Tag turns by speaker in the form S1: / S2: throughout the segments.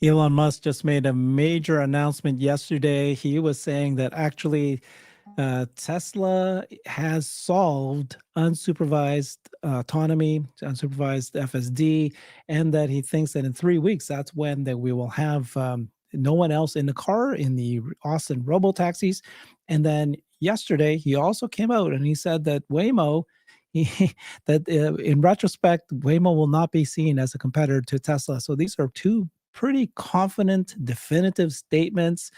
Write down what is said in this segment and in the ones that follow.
S1: Elon Musk just made a major announcement yesterday. He was saying that actually Tesla has solved unsupervised autonomy, unsupervised FSD, and that he thinks that in 3 weeks, that's when that we will have no one else in the car in the Austin robo-taxis. And then yesterday, he also came out and he said that Waymo, that in retrospect, Waymo will not be seen as a competitor to Tesla. So these are two pretty confident, definitive statements.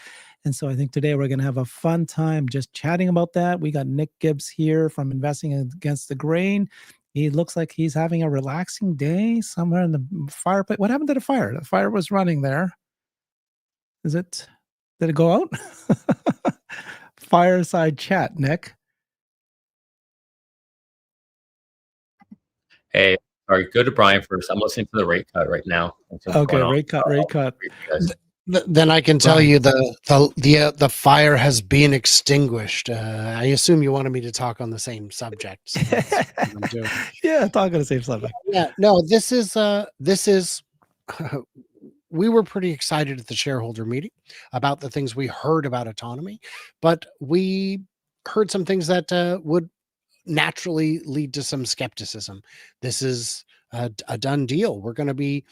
S1: And so I think today we're going to have a fun time just chatting about that. We got Nick Gibbs here from Investing Against the Grain. He looks like he's having a relaxing day somewhere in the fire pit. What happened to the fire? The fire was running there. Did it go out? Fireside chat, Nick.
S2: Hey, sorry, go to Brian first. I'm listening to the rate cut right now.
S1: Okay, rate cut.
S3: Then I can tell you the fire has been extinguished. I assume you wanted me to talk on the same subject. So
S1: yeah, talk on the same subject.
S3: Yeah, no, this is we were pretty excited at the shareholder meeting about the things we heard about autonomy, but we heard some things that would naturally lead to some skepticism. This is a done deal. We're going to be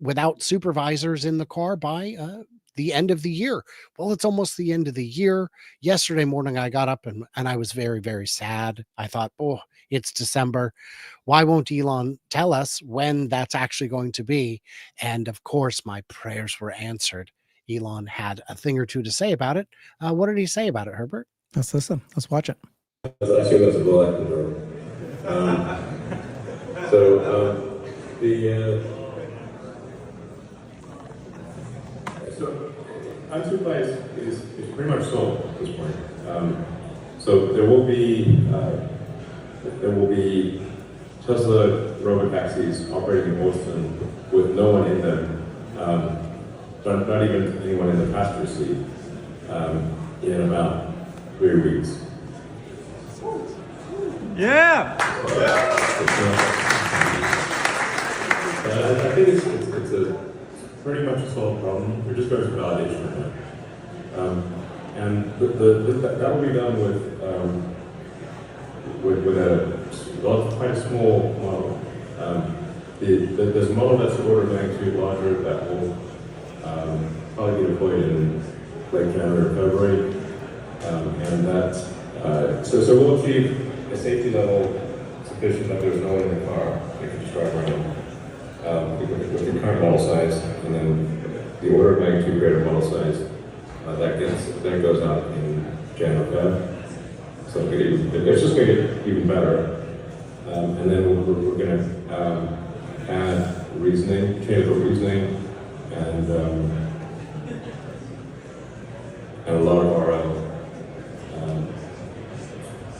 S3: without supervisors in the car by the end of the year. Well, it's almost the end of the year. Yesterday morning, I got up and I was very, very sad. I thought, oh, it's December. Why won't Elon tell us when that's actually going to be? And of course, my prayers were answered. Elon had a thing or two to say about it. What did he say about it, Herbert?
S1: Let's listen. Let's watch it.
S4: I assume that's a bullet. So unsupervised is pretty much sold at this point. So there will be Tesla robotaxis operating in Austin with no one in them, not even anyone in the passenger seat, in about 3 weeks.
S1: Yeah.
S4: I think it's a pretty much a solved problem. We're just going through validation right now, and that will be done with quite a small model. There's a model that's an order of magnitude larger that will probably be deployed in late January or February, and that so we'll achieve a safety level sufficient that there's no one in the car that can just drive around with the current model size, and then the order of magnitude greater model size that goes out in January or Feb. So it's just going to get even better, and then we're going to add reasoning, changeable reasoning, and a lot of RL.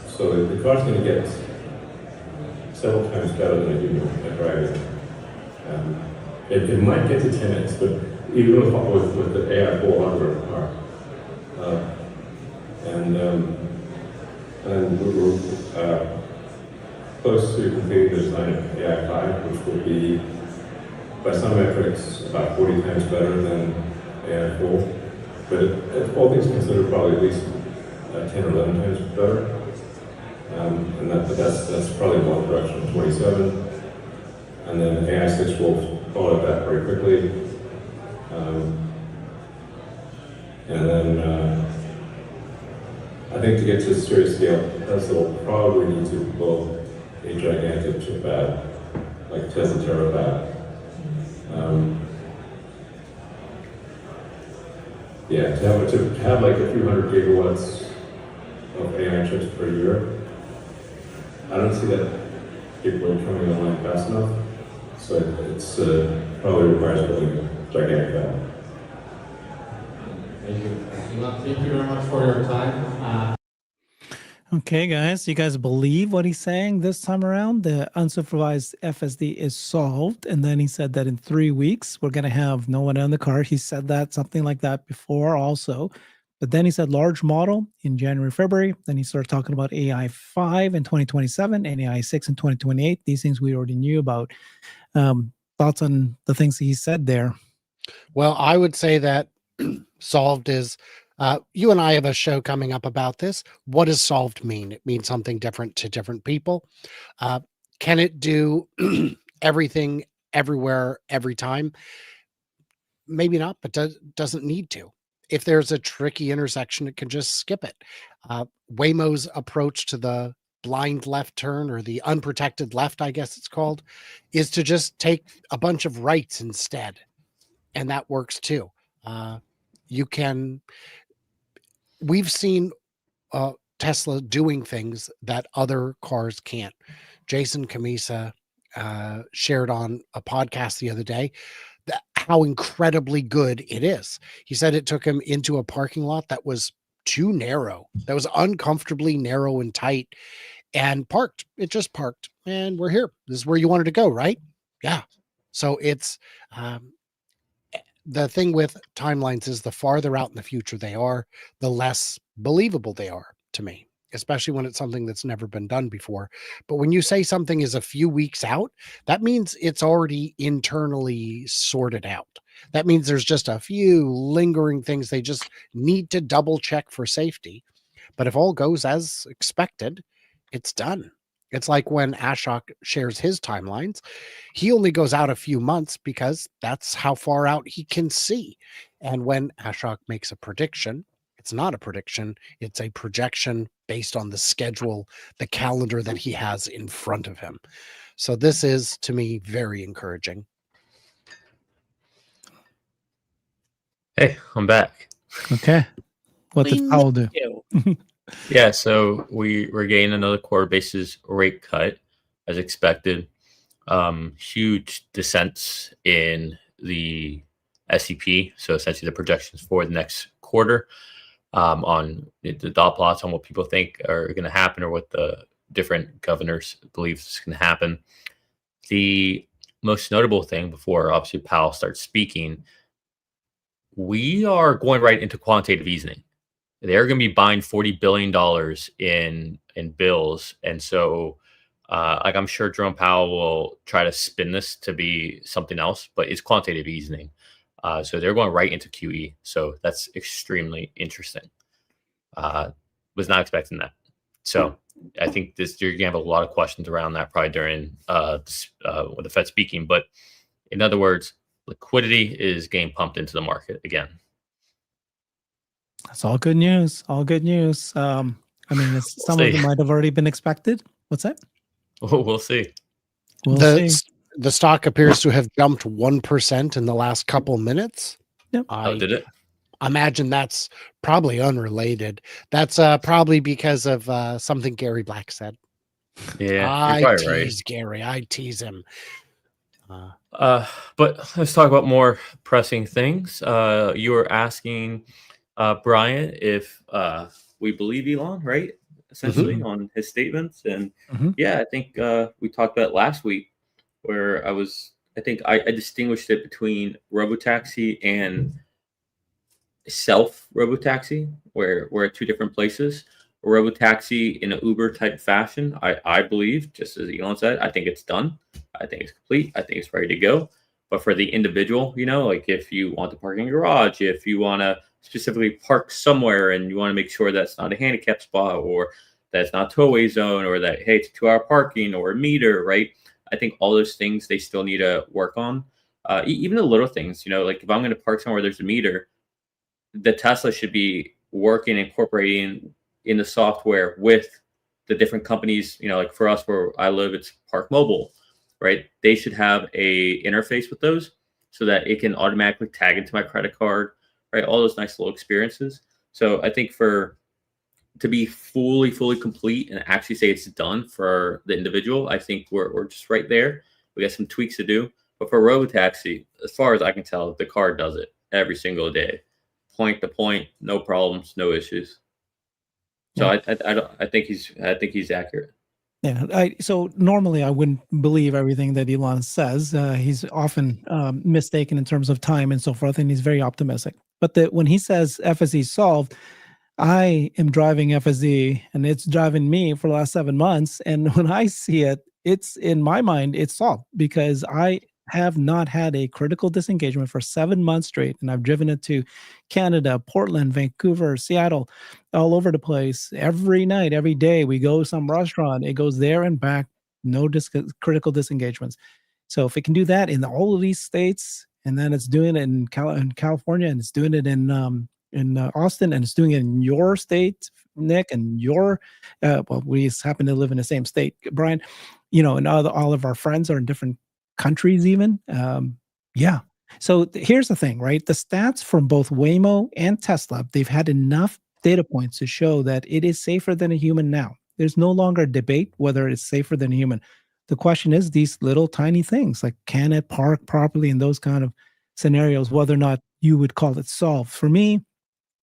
S4: So the car's going to get several times better than a human at driving. It might get to 10x, but even with the AI4 hardware car. And we're close to completing the design of AI5, which will be, by some metrics, about 40 times better than AI4. But all things considered, probably at least 10 or 11 times better. And that's probably one direction of 27. And then AI6 will follow that very quickly. And then I think to get to serious scale, Tesla will probably need to build a gigantic chip out, like Tesla Terabat. To have like a few hundred gigawatts of AI chips per year, I don't see that capability coming online fast enough. So it's probably requires building a gigantic fab.
S5: Thank you. Thank you very much for your time.
S1: Okay, guys, you guys believe what he's saying this time around? The unsupervised FSD is solved. And then he said that in 3 weeks, we're going to have no one in the car. He said that, something like that before also. But then he said large model in January, February. Then he started talking about AI5 in 2027 and AI6 in 2028. These things we already knew about. Thoughts on the things he said there?
S3: Well, I would say that solved is you and I have a show coming up about this. What does solved mean? It means something different to different people. Uh, can it do everything everywhere every time? Maybe not, but doesn't need to. If there's a tricky intersection, it can just skip it. Waymo's approach to the blind left turn, or the unprotected left, I guess it's called, is to just take a bunch of rights instead. And that works too. Uh, you can, we've seen Tesla doing things that other cars can't. Jason Camisa shared on a podcast the other day how incredibly good it is. He said it took him into a parking lot that was too narrow, that was uncomfortably narrow and tight, and parked. It just parked, and we're here. This is where you wanted to go, right? Yeah. So it's the thing with timelines is the farther out in the future they are, the less believable they are to me, especially when it's something that's never been done before. But when you say something is a few weeks out, that means it's already internally sorted out. That means there's just a few lingering things they just need to double check for safety. But if all goes as expected, it's done. It's like when Ashok shares his timelines, he only goes out a few months because that's how far out he can see. And when Ashok makes a prediction, it's not a prediction, it's a projection based on the schedule, the calendar that he has in front of him. So this is, to me, very encouraging.
S2: Hey, I'm back.
S1: Okay. What did Powell do?
S2: Yeah, so we're getting another quarter basis rate cut as expected. Huge descents in the SEP, so essentially the projections for the next quarter, on the dot plots on what people think are going to happen or what the different governors believe is going to happen. The most notable thing before obviously Powell starts speaking, we are going right into quantitative easing. They're going to be buying $40 billion in bills. And so like I'm sure Jerome Powell will try to spin this to be something else, but it's quantitative easing. So they're going right into QE. So that's extremely interesting. Was not expecting that. So I think you're going to have a lot of questions around that probably during the Fed speaking. But in other words, liquidity is getting pumped into the market again.
S1: That's all good news. All good news. I mean, some of them might have already been expected. What's that?
S2: We'll see.
S1: We'll see.
S3: The stock appears to have jumped 1% in the last couple minutes.
S1: Yep.
S2: Did it?
S3: Imagine that's probably unrelated. That's probably because of something Gary Black said.
S2: Yeah,
S3: I
S2: you're
S3: tease
S2: probably right.
S3: Gary. I tease him.
S2: But let's talk about more pressing things. You were asking Brian if we believe Elon, right? Essentially on his statements. And yeah, I think we talked about it last week where I think I distinguished it between robotaxi and self robotaxi, where we're at two different places. A robotaxi in an Uber type fashion, I believe, just as Elon said, I think it's done. I think it's complete. I think it's ready to go. But for the individual, like if you want to park in a garage, if you want to specifically park somewhere and you want to make sure that's not a handicap spot or that's not towaway zone or that, hey, it's 2-hour parking or a meter, right? I think all those things they still need to work on. Even the little things, like if I'm going to park somewhere there's a meter, the Tesla should be working, incorporating in the software with the different companies, like for us where I live, it's Park Mobile, right? They should have a interface with those so that it can automatically tag into my credit card, right? All those nice little experiences. So I think to be fully complete and actually say it's done for the individual, I think we're just right there. We got some tweaks to do. But for robotaxi, as far as I can tell, the car does it every single day. Point to point, no problems, no issues. So yeah. I think he's accurate.
S1: Yeah. So normally I wouldn't believe everything that Elon says. He's often mistaken in terms of time and so forth, and he's very optimistic. But when he says FSE solved, I am driving FSE and it's driving me for the last 7 months. And when I see it, it's in my mind, it's solved because I have not had a critical disengagement for 7 months straight, and I've driven it to Canada, Portland, Vancouver, Seattle, all over the place. Every night, every day, we go to some restaurant, it goes there and back, no critical disengagements. So if it can do that in all of these states, and then it's doing it in California, and it's doing it in Austin, and it's doing it in your state, Nick, and your well, we happen to live in the same state, Brian. And all of our friends are in different countries, even. Yeah. So here's the thing, right? The stats from both Waymo and Tesla, they've had enough data points to show that it is safer than a human now. There's no longer a debate whether it's safer than a human. The question is these little tiny things, like can it park properly in those kind of scenarios, whether or not you would call it solved. For me,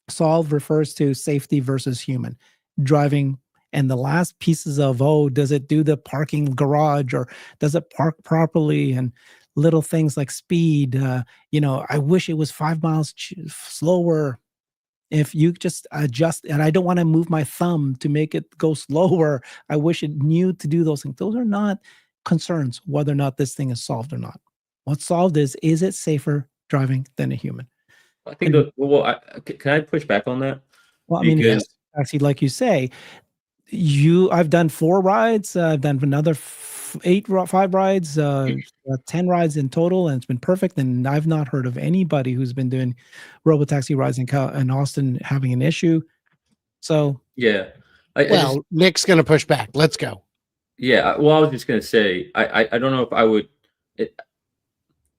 S1: solved refers to safety versus human driving. And the last pieces of, does it do the parking garage, or does it park properly? And little things like speed. I wish it was 5 miles slower. If you just adjust, and I don't want to move my thumb to make it go slower. I wish it knew to do those things. Those are not concerns whether or not this thing is solved or not. What's solved is it safer driving than a human?
S2: I think can I push back on that?
S1: Well, I mean, yes, actually, like you say, I've done 4 rides. I've done another 5 rides, 10 rides in total, and it's been perfect. And I've not heard of anybody who's been doing robotaxi rides in Austin having an issue. So
S2: yeah,
S3: Nick's going to push back. Let's go.
S2: Yeah, well, I was just going to say, I don't know if I would.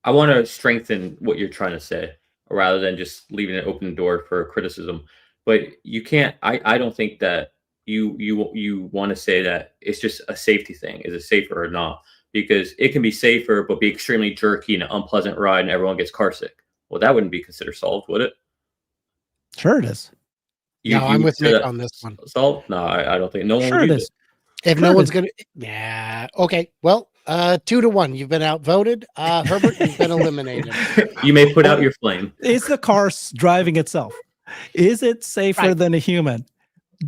S2: I want to strengthen what you're trying to say, rather than just leaving an open door for criticism. But you can't. I don't think that you want to say that it's just a safety thing. Is it safer or not? Because it can be safer, but be extremely jerky and an unpleasant ride, and everyone gets car sick. Well, that wouldn't be considered solved, would it?
S1: Sure, it is.
S3: I'm with Nick on this one.
S2: Solved? No, I don't think. No one
S1: sure
S2: would
S1: it
S2: use
S1: is.
S3: If no one's gonna, yeah, okay. Well, 2-1. You've been outvoted. Herbert, you've been eliminated.
S2: You may put out your flame.
S1: Is the car driving itself? Is it safer than a human?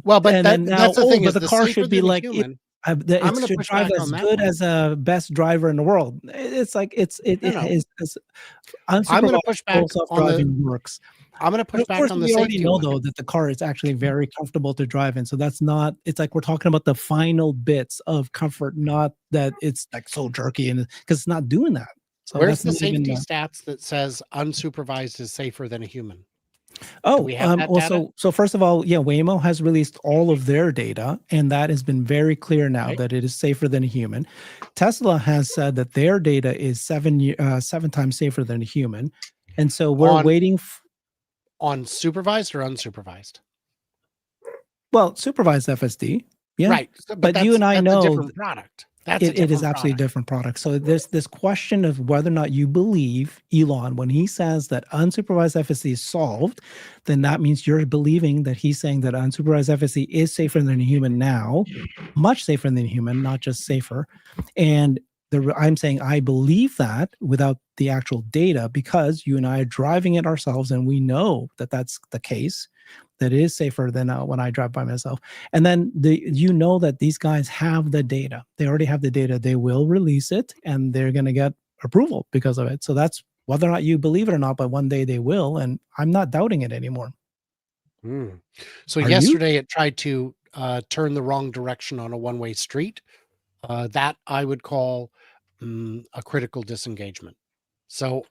S3: Well, but that's the thing.
S1: But the car should be like
S3: human,
S1: it should drive as good as a best driver in the world. It's like it's
S3: I'm going to push back
S1: self-driving works.
S3: I'm going to push back on the
S1: safety.
S3: safety.
S1: We already know though that the car is actually very comfortable to drive in. So that's not. It's like we're talking about the final bits of comfort, not that it's like so jerky, and because it's not doing that. So
S3: where's the safety stats that says unsupervised is safer than a human?
S1: So first of all, yeah, Waymo has released all of their data, and that has been very clear now that it is safer than a human. Tesla has said that their data is 7 times safer than a human, and so we're waiting
S3: on supervised or unsupervised.
S1: Well, supervised FSD, yeah,
S3: right.
S1: But you and I know
S3: a different product.
S1: It is absolutely a different product. So there's this question of whether or not you believe Elon when he says that unsupervised FSD is solved, then that means you're believing that he's saying that unsupervised FSD is safer than a human now, much safer than a human, not just safer. And I'm saying I believe that without the actual data, because you and I are driving it ourselves, and we know that that's the case. That is safer than when I drive by myself. And then that these guys have the data. They already have the data. They will release it, and they're going to get approval because of it. So that's whether or not you believe it or not, but one day they will, and I'm not doubting it anymore.
S3: So yesterday it tried to turn the wrong direction on a one-way street. That I would call a critical disengagement. So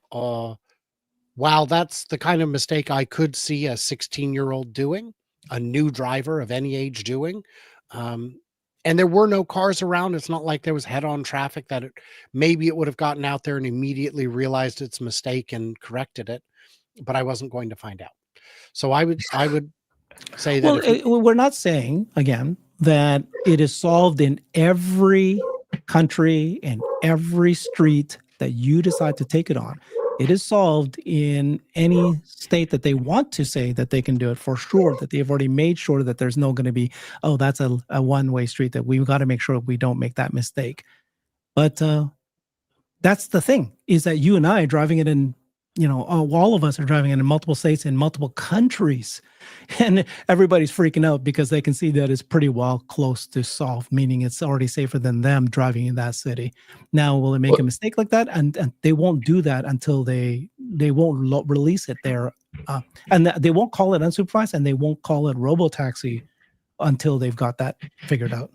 S3: while that's the kind of mistake I could see a 16-year-old doing, a new driver of any age doing, and there were no cars around. It's not like there was head-on traffic that maybe it would have gotten out there and immediately realized its mistake and corrected it, but I wasn't going to find out. So I would say that.
S1: Well, we're not saying again that it is solved in every country and every street that you decide to take it on. It is solved in any state that they want to say that they can do it for sure, that they've already made sure that there's no going to be, that's a one-way street, that we've got to make sure we don't make that mistake. But that's the thing, is that you and I driving it in all of us are driving in multiple states in multiple countries, and everybody's freaking out because they can see that it's pretty well close to solved, meaning it's already safer than them driving in that city. Now, will it make a mistake like that? And they won't do that until they won't release it there, and they won't call it unsupervised, and they won't call it robotaxi until they've got that figured out.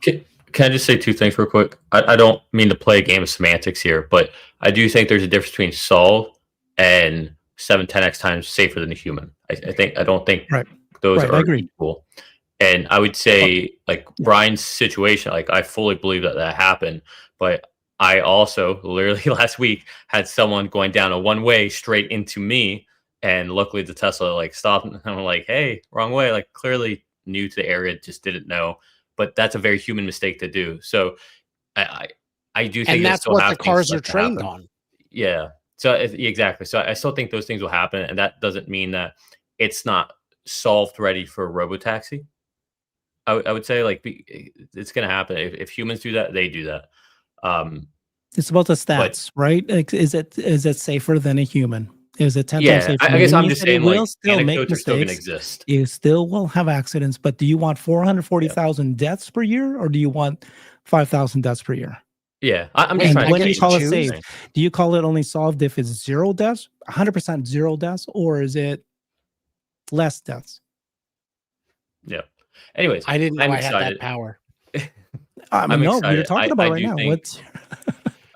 S2: Can I just say two things real quick? I don't mean to play a game of semantics here, but I do think there's a difference between solved and 7-10x times safer than a human. I don't think those are equal. And I would say, like Brian's situation, like I fully believe that happened, but I also literally last week had someone going down a one-way straight into me, and luckily the Tesla like stopped, and I'm like, hey, wrong way, like clearly new to the area, just didn't know. But that's a very human mistake to do. So I do think,
S3: and that's what the cars are trained on.
S2: Yeah. So exactly. So I still think those things will happen, and that doesn't mean that it's not solved ready for robotaxi. I would say like it's going to happen if humans do that, they do that.
S1: It's about the stats, right? Like, is it safer than a human? Is it 10 times safer?
S2: I guess I'm just saying, like,
S1: still make
S2: anecdotes are still going to
S1: mistakes.
S2: exist.
S1: You still will have accidents, but do you want 440,000 deaths per year, or do you want 5,000 deaths per year?
S2: Yeah, I'm just
S1: And
S2: trying
S1: when
S2: to
S1: you call it
S2: choose.
S1: safe, do you call it only solved if it's 0 deaths, 100% 0 deaths, or is it less deaths?
S2: Yeah. Anyways,
S3: I didn't know
S2: I'm
S3: I
S2: excited.
S3: had that power.
S1: I'm no,
S2: excited.
S1: you're talking about right now.
S2: Think,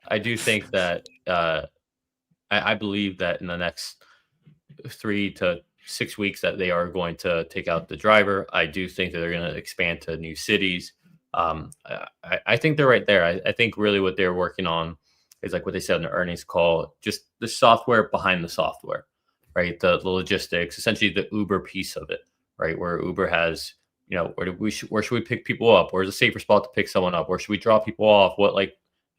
S2: I do think that I believe that in the next 3 to 6 weeks that they are going to take out the driver. I do think that they're going to expand to new cities. I think they're right there. I think really what they're working on is like what they said in the earnings call, just the software behind the software, right? The logistics, essentially the Uber piece of it, right? Where Uber has, where should we pick people up? Where's a safer spot to pick someone up? Where should we drop people off?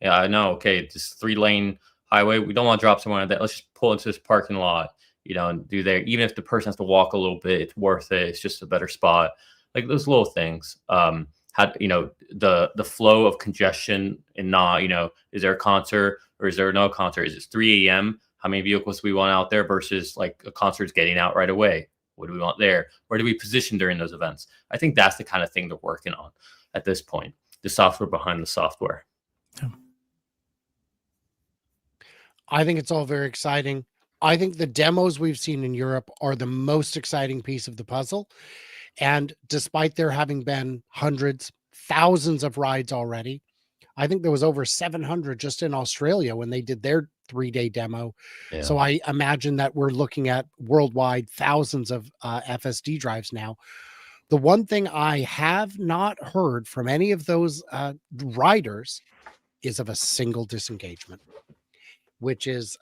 S2: I know, okay, this 3-lane highway, we don't want to drop someone at that. Let's just pull into this parking lot, and do there. Even if the person has to walk a little bit, it's worth it. It's just a better spot. Like those little things. The flow of congestion and not, is there a concert or is there no concert? Is it 3 a.m.? How many vehicles do we want out there versus like a concert's getting out right away? What do we want there? Where do we position during those events? I think that's the kind of thing they're working on at this point. The software behind the software.
S1: Yeah.
S3: I think it's all very exciting. I think the demos we've seen in Europe are the most exciting piece of the puzzle. And despite there having been hundreds, thousands of rides already, I think there was over 700 just in Australia when they did their 3-day demo. Yeah. So I imagine that we're looking at worldwide thousands of FSD drives now. The one thing I have not heard from any of those riders is of a single disengagement, which is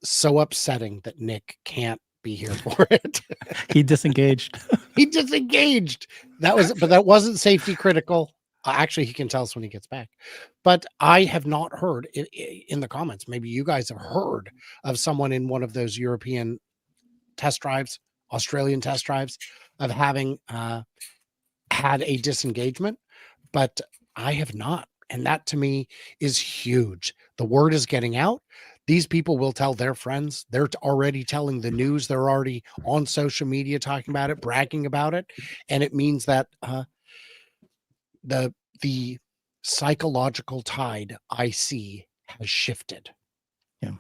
S3: so upsetting that Nick can't be here for it.
S1: He disengaged.
S3: He disengaged. But that wasn't safety critical. Actually, he can tell us when he gets back. But I have not heard in the comments. Maybe you guys have heard of someone in one of those European test drives, Australian test drives, of having had a disengagement, but I have not. And that to me is huge. The word is getting out. These people will tell their friends. They're already telling the news. They're already on social media talking about it, bragging about it. And it means that the psychological tide I see has shifted.
S1: Yeah.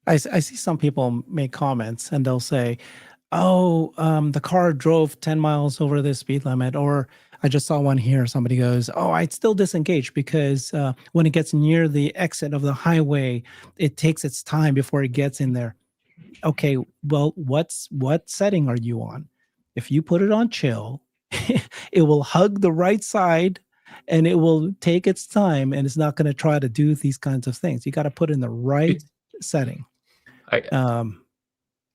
S1: I see some people make comments and they'll say, oh, the car drove 10 miles over the speed limit. Or I just saw one here. Somebody goes, oh, I'd still disengage because when it gets near the exit of the highway, it takes its time before it gets in there. Okay, well, what setting are you on? If you put it on chill, it will hug the right side and it will take its time and it's not going to try to do these kinds of things. You got to put in the right setting.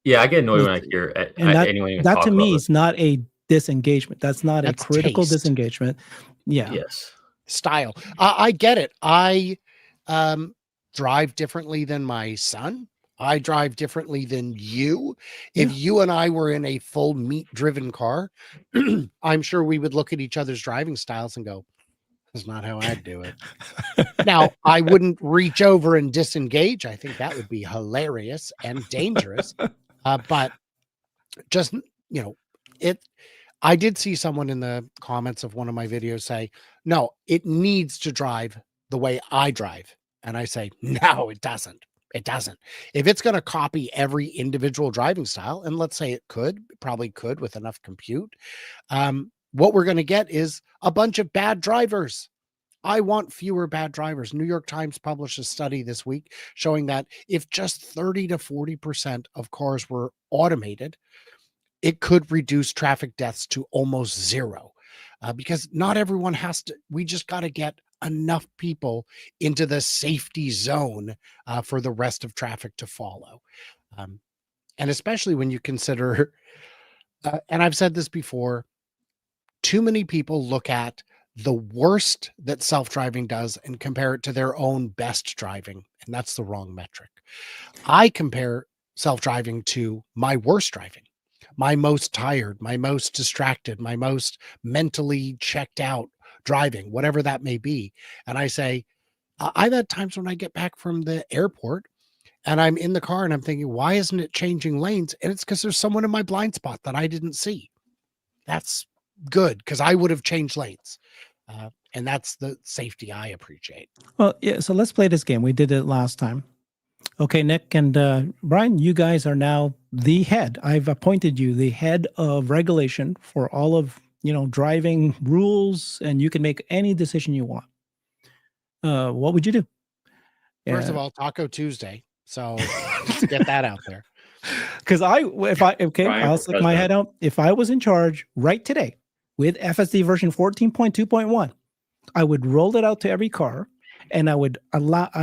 S2: Yeah, I get annoyed when I hear
S1: that to me is not a disengagement. That's not a critical
S3: taste.
S1: Disengagement. Yeah.
S2: Yes.
S3: Style. I get it. I drive differently than my son. I drive differently than you. If you and I were in a full meat driven car, I'm sure we would look at each other's driving styles and go, That's not how I'd do it. Now, I wouldn't reach over and disengage. I think that would be hilarious and dangerous. But just, I did see someone in the comments of one of my videos say, no, it needs to drive the way I drive. And I say, no, it doesn't. It doesn't. If it's going to copy every individual driving style, and let's say it probably could with enough compute, what we're going to get is a bunch of bad drivers. I want fewer bad drivers. New York Times published a study this week showing that if just 30 to 40% of cars were automated, it could reduce traffic deaths to almost zero, because not everyone has to. We just got to get enough people into the safety zone for the rest of traffic to follow. And especially when you consider, and I've said this before, too many people look at the worst that self-driving does and compare it to their own best driving. And that's the wrong metric. I compare self-driving to my worst driving, my most tired, my most distracted, my most mentally checked out driving, whatever that may be. And I say, I've had times when I get back from the airport and I'm in the car and I'm thinking, why isn't it changing lanes? And it's because there's someone in my blind spot that I didn't see. That's good, because I would have changed lanes. And that's the safety I appreciate.
S1: Well, yeah. So let's play this game. We did it last time. Okay, Nick and Brian, you guys are now the head. I've appointed you the head of regulation for all of driving rules, and you can make any decision you want. What would you do?
S3: First of all, Taco Tuesday. So let's get that out there.
S1: Because I'll stick my head out. If I was in charge right today with FSD version 14.2.1, I would roll it out to every car, and I would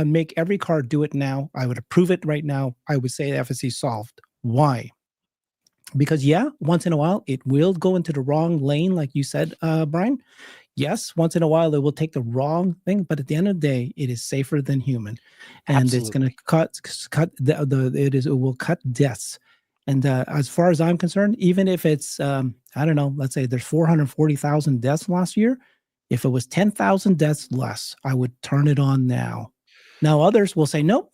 S1: make every car do it now. I would approve it right now. I would say FSD solved. Why? Because once in a while it will go into the wrong lane, like you said, Brian. Yes, once in a while it will take the wrong thing, but at the end of the day, it is safer than human, and
S3: Absolutely.
S1: it's going to it will cut deaths. And as far as I'm concerned, even if it's I don't know, let's say there's 440,000 deaths last year, if it was 10,000 deaths less, I would turn it on now. Now others will say nope.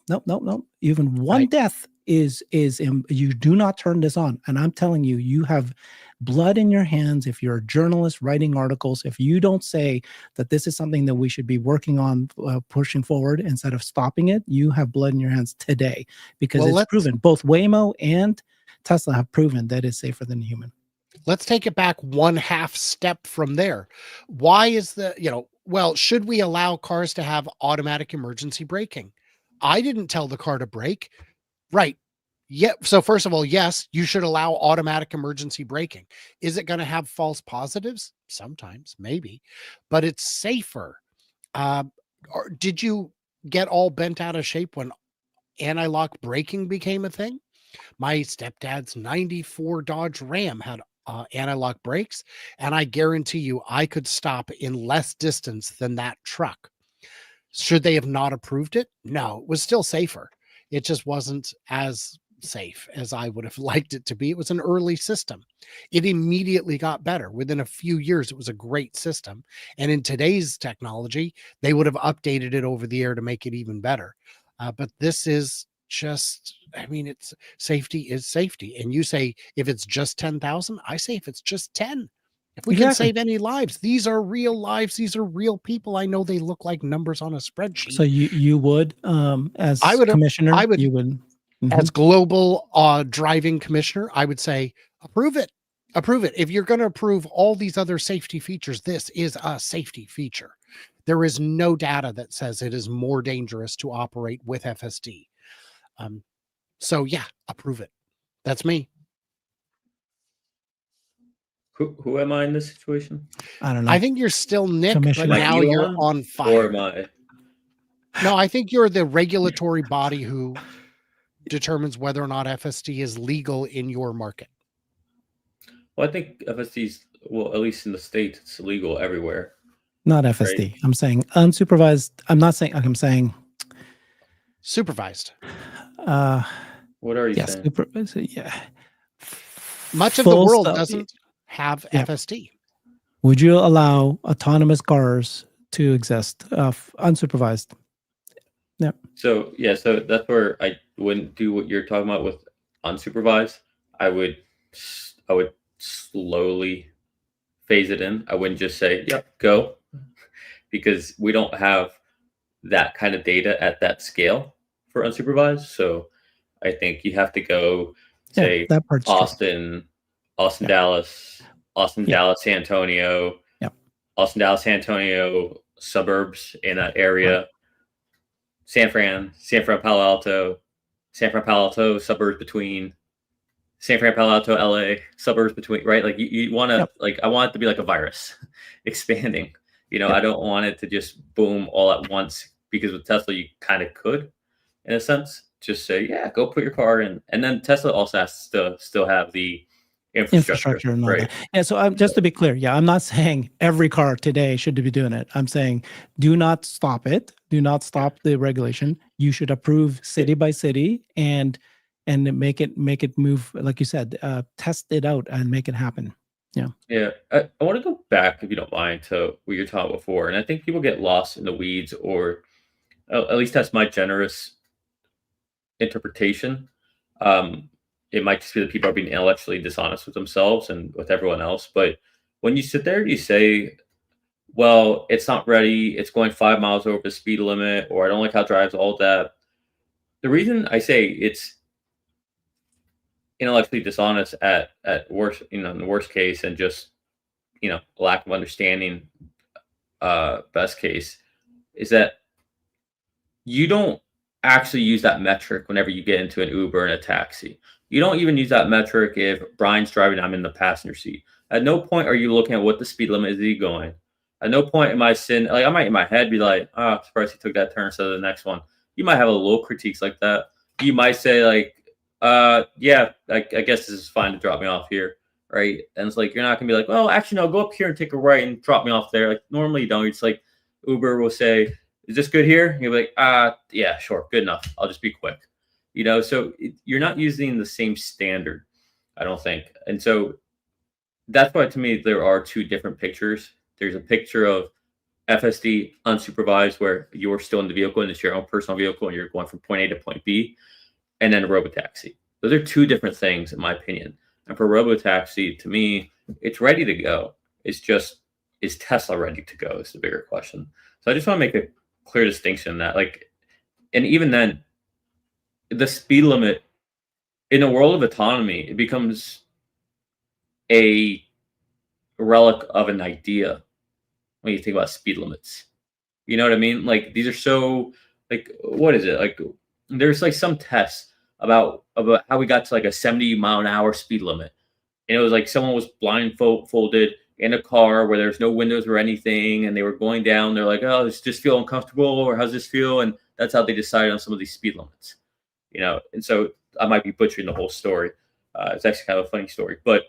S1: Even one death is you do not turn this on. And I'm telling you, you have blood in your hands. If you're a journalist writing articles, if you don't say that this is something that we should be working on, pushing forward instead of stopping it, you have blood in your hands today, because it's proven. Both Waymo and Tesla have proven that it's safer than human.
S3: Let's take it back one half step from there. Why is should we allow cars to have automatic emergency braking? I didn't tell the car to brake. Right. Yeah. So first of all, yes, you should allow automatic emergency braking. Is it going to have false positives? Sometimes, maybe, but it's safer. Or did you get all bent out of shape when anti-lock braking became a thing? My stepdad's 94 Dodge Ram had anti-lock brakes, and I guarantee you I could stop in less distance than that truck. Should they have not approved it? No, it was still safer. It just wasn't as safe as I would have liked it to be. It was an early system. It immediately got better. Within a few years, it was a great system. And in today's technology, they would have updated it over the air to make it even better. But this is just, it's safety is safety. And you say, if it's just 10,000, I say if it's just 10. If we can save any lives, these are real lives. These are real people. I know they look like numbers on a spreadsheet.
S1: So you would, as commissioner,
S3: as global driving commissioner, I would say, approve it. Approve it. If you're going to approve all these other safety features, this is a safety feature. There is no data that says it is more dangerous to operate with FSD. So approve it. That's me.
S2: Who am I in this situation?
S1: I don't know.
S3: I think you're still Nick, but now
S2: Elon,
S3: you're on fire.
S2: Or am I?
S3: No, I think you're the regulatory body who determines whether or not FSD is legal in your market.
S2: Well, I think FSD's, at least in the States, it's illegal everywhere.
S1: Not FSD. Right? I'm saying unsupervised. I'm saying
S3: supervised.
S2: What are you saying?
S3: Much of the world doesn't have FSD.
S1: Would you allow autonomous cars to exist, unsupervised. Yeah.
S2: So yeah, so that's where I wouldn't do what you're talking about with unsupervised. I would slowly phase it in. I wouldn't just say, "Yep, go," because we don't have that kind of data at that scale for unsupervised. So I think you have to go say
S1: that part's true.
S2: Austin,
S1: Yeah.
S2: Dallas, Austin,
S1: Yeah.
S2: Dallas, San Antonio,
S1: Yeah.
S2: Austin, Dallas, San Antonio suburbs in that area.
S1: Right.
S2: San Fran, Palo Alto, suburbs between San Fran, Palo Alto, LA, suburbs between, right? Like you want to,
S1: Yep.
S2: like, I want it to be like a virus expanding,
S1: Yep.
S2: I don't want it to just boom all at once, because with Tesla, you kind of could, in a sense, just say, yeah, go put your car in. And then Tesla also has to still have the infrastructure,
S1: and all
S2: right?
S1: that. Yeah. So just to be clear, I'm not saying every car today should be doing it. I'm saying do not stop it. Do not stop the regulation. You should approve city by city and make it move, like you said, test it out and make it happen.
S2: Yeah. I want to go back, if you don't mind, to what you're talking before. And I think people get lost in the weeds, or at least that's my generous interpretation. It might just be that people are being intellectually dishonest with themselves and with everyone else. But when you sit there and you say, well, it's not ready, it's going 5 miles over the speed limit, or I don't like how it drives, all that. The reason I say it's intellectually dishonest at worst, in the worst case, and just, lack of understanding, best case, is that you don't actually use that metric whenever you get into an Uber and a taxi. You don't even use that metric if Brian's driving, I'm in the passenger seat. At no point are you looking at what the speed limit is he going. At no point am I sitting, like, I might in my head be like, oh, I'm surprised he took that turn instead of the next one. You might have a little critiques like that. You might say, like, yeah, I guess this is fine to drop me off here, right? And it's like, you're not gonna be like, well, actually, no, go up here and take a right and drop me off there. Like, normally you don't. It's like Uber will say, is this good here? And you'll be like, yeah, sure, good enough. I'll just be quick. So you're not using the same standard, I don't think. And so that's why, to me, there are two different pictures. There's a picture of FSD unsupervised, where you're still in the vehicle and it's your own personal vehicle and you're going from point A to point B, and then a robotaxi. Those are two different things, in my opinion. And for robotaxi, to me, it's ready to go. It's just, is Tesla ready to go is the bigger question. So I just want to make a clear distinction that, like, and even then, the speed limit in a world of autonomy, it becomes a relic of an idea when you think about speed limits. You know what I mean? Like, these are so, like, what is it? Like, there's like some tests about how we got to like a 70-mile-an-hour speed limit. And it was like someone was blindfolded in a car where there's no windows or anything, and they were going down. They're like, oh, does this feel uncomfortable, or how's this feel? And that's how they decided on some of these speed limits. And so I might be butchering the whole story. It's actually kind of a funny story. But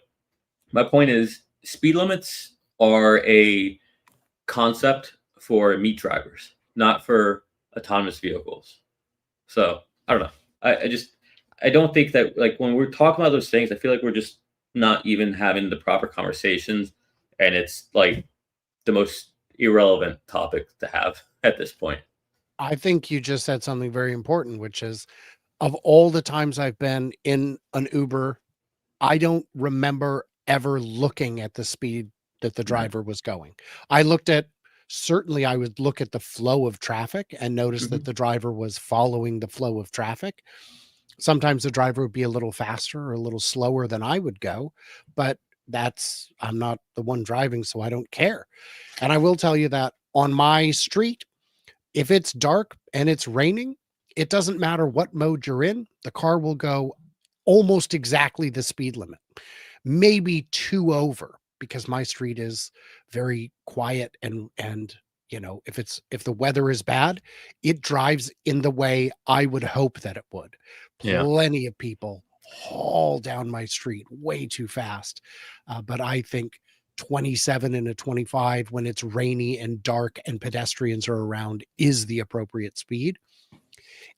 S2: my point is, speed limits are a concept for meat drivers, not for autonomous vehicles. So I don't know. I don't think that, like, when we're talking about those things, I feel like we're just not even having the proper conversations, and it's like the most irrelevant topic to have at this point.
S3: I think you just said something very important, which is, of all the times I've been in an Uber, I don't remember ever looking at the speed that the driver was going. Certainly I would look at the flow of traffic and notice that the driver was following the flow of traffic. Sometimes the driver would be a little faster or a little slower than I would go, but I'm not the one driving, so I don't care. And I will tell you that on my street, if it's dark and it's raining, it doesn't matter what mode you're in, the car will go almost exactly the speed limit, maybe 2 over, because my street is very quiet, and if the weather is bad, it drives in the way I would hope that it would.
S2: Yeah.
S3: Plenty of people haul down my street way too fast. But I think 27 and a 25 when it's rainy and dark and pedestrians are around is the appropriate speed.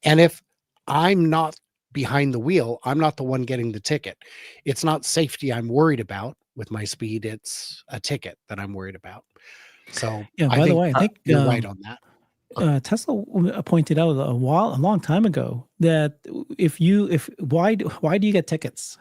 S3: And if I'm not behind the wheel, I'm not the one getting the ticket. It's not safety I'm worried about with my speed. It's a ticket that I'm worried about. So
S1: Yeah.
S3: I
S1: By the
S3: think
S1: way, I think
S3: you're right on that.
S1: Tesla pointed out a long time ago that why do you get tickets?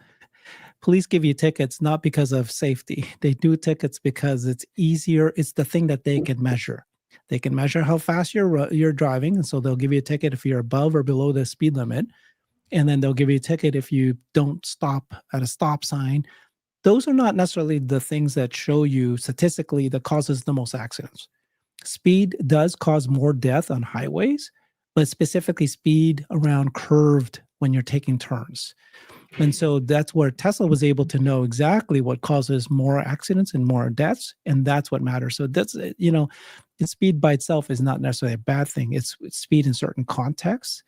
S1: Police give you tickets not because of safety. They do tickets because it's easier. It's the thing that they can measure. They can measure how fast you're driving, and so they'll give you a ticket if you're above or below the speed limit, and then they'll give you a ticket if you don't stop at a stop sign. Those are not necessarily the things that show you statistically that causes the most accidents. Speed does cause more death on highways, but specifically speed around curved when you're taking turns. And so that's where Tesla was able to know exactly what causes more accidents and more deaths. And that's what matters. So that's, speed by itself is not necessarily a bad thing. It's speed in certain contexts.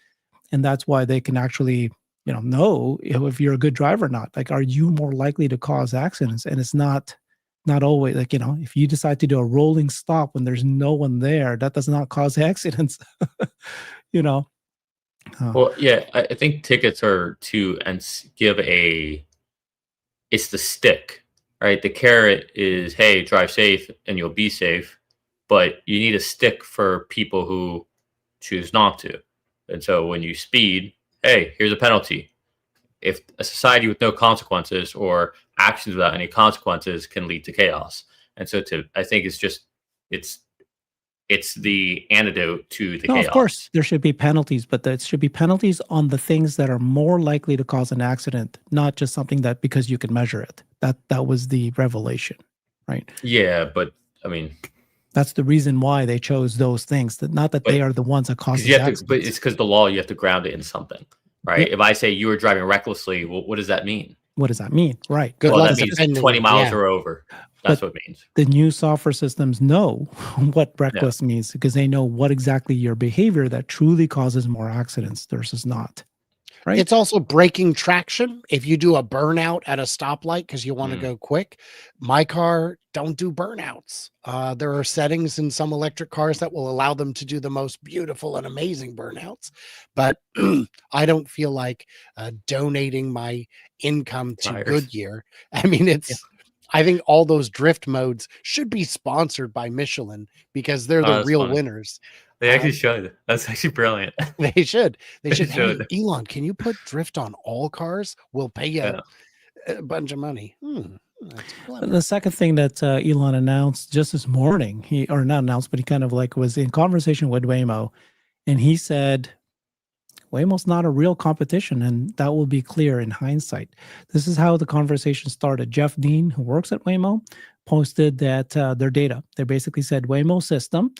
S1: And that's why they can actually, know if you're a good driver or not. Like, are you more likely to cause accidents? And it's not always like, if you decide to do a rolling stop when there's no one there, that does not cause accidents.
S2: Well, yeah, I think tickets are give it's the stick, right? The carrot is, hey, drive safe and you'll be safe, but you need a stick for people who choose not to. And so when you speed, hey, here's a penalty. If a society with no consequences or actions without any consequences can lead to chaos. And so I think it's the antidote to the chaos.
S1: Of course, there should be penalties, but there should be penalties on the things that are more likely to cause an accident, not just something that because you can measure it. That was the revelation, right?
S2: Yeah, but I mean,
S1: that's the reason why they chose those things. Not that they are the ones that cause accidents.
S2: But it's because the law, you have to ground it in something, right? If I say you were driving recklessly, well, what does that mean?
S1: What does that mean? Right.
S2: That means 20 miles or over. That's what it means.
S1: The new software systems know what reckless means because they know what exactly your behavior that truly causes more accidents versus not. Right.
S3: It's also braking traction. If you do a burnout at a stoplight because you want to go quick, my car don't do burnouts. There are settings in some electric cars that will allow them to do the most beautiful and amazing burnouts. But I don't feel like donating my income to Goodyear. I mean, I think all those drift modes should be sponsored by Michelin because they're the real winners.
S2: They actually should. That's actually brilliant.
S3: They should. Hey, Elon, can you put drift on all cars? We'll pay you a bunch of money.
S1: The second thing that Elon announced just this morning, he kind of like was in conversation with Waymo, and he said, Waymo's not a real competition, and that will be clear in hindsight. This is how the conversation started. Jeff Dean, who works at Waymo, posted that their data. They basically said Waymo system,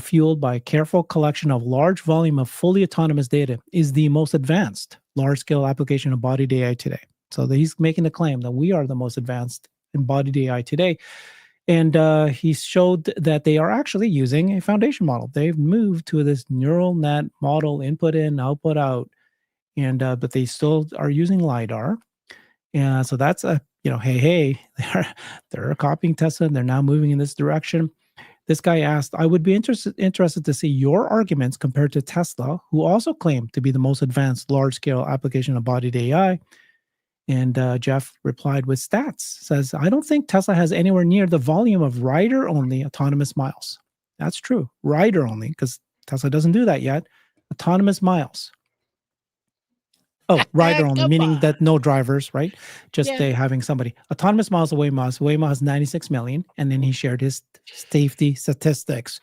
S1: fueled by a careful collection of large volume of fully autonomous data, is the most advanced large-scale application of embodied AI today. So he's making the claim that we are the most advanced embodied AI today. And he showed that they are actually using a foundation model. They've moved to this neural net model, input in, output out, and but they still are using LiDAR. And so that's hey, they're copying Tesla, and they're now moving in this direction. This guy asked, I would be interested to see your arguments compared to Tesla, who also claim to be the most advanced large-scale application of embodied AI. And Jeff replied with stats, says, I don't think Tesla has anywhere near the volume of rider-only autonomous miles. That's true. Rider-only, because Tesla doesn't do that yet. Autonomous miles. Oh, rider-only, meaning that no drivers, right? Just having somebody. Autonomous miles of Waymo has 96 million, and then he shared his safety statistics.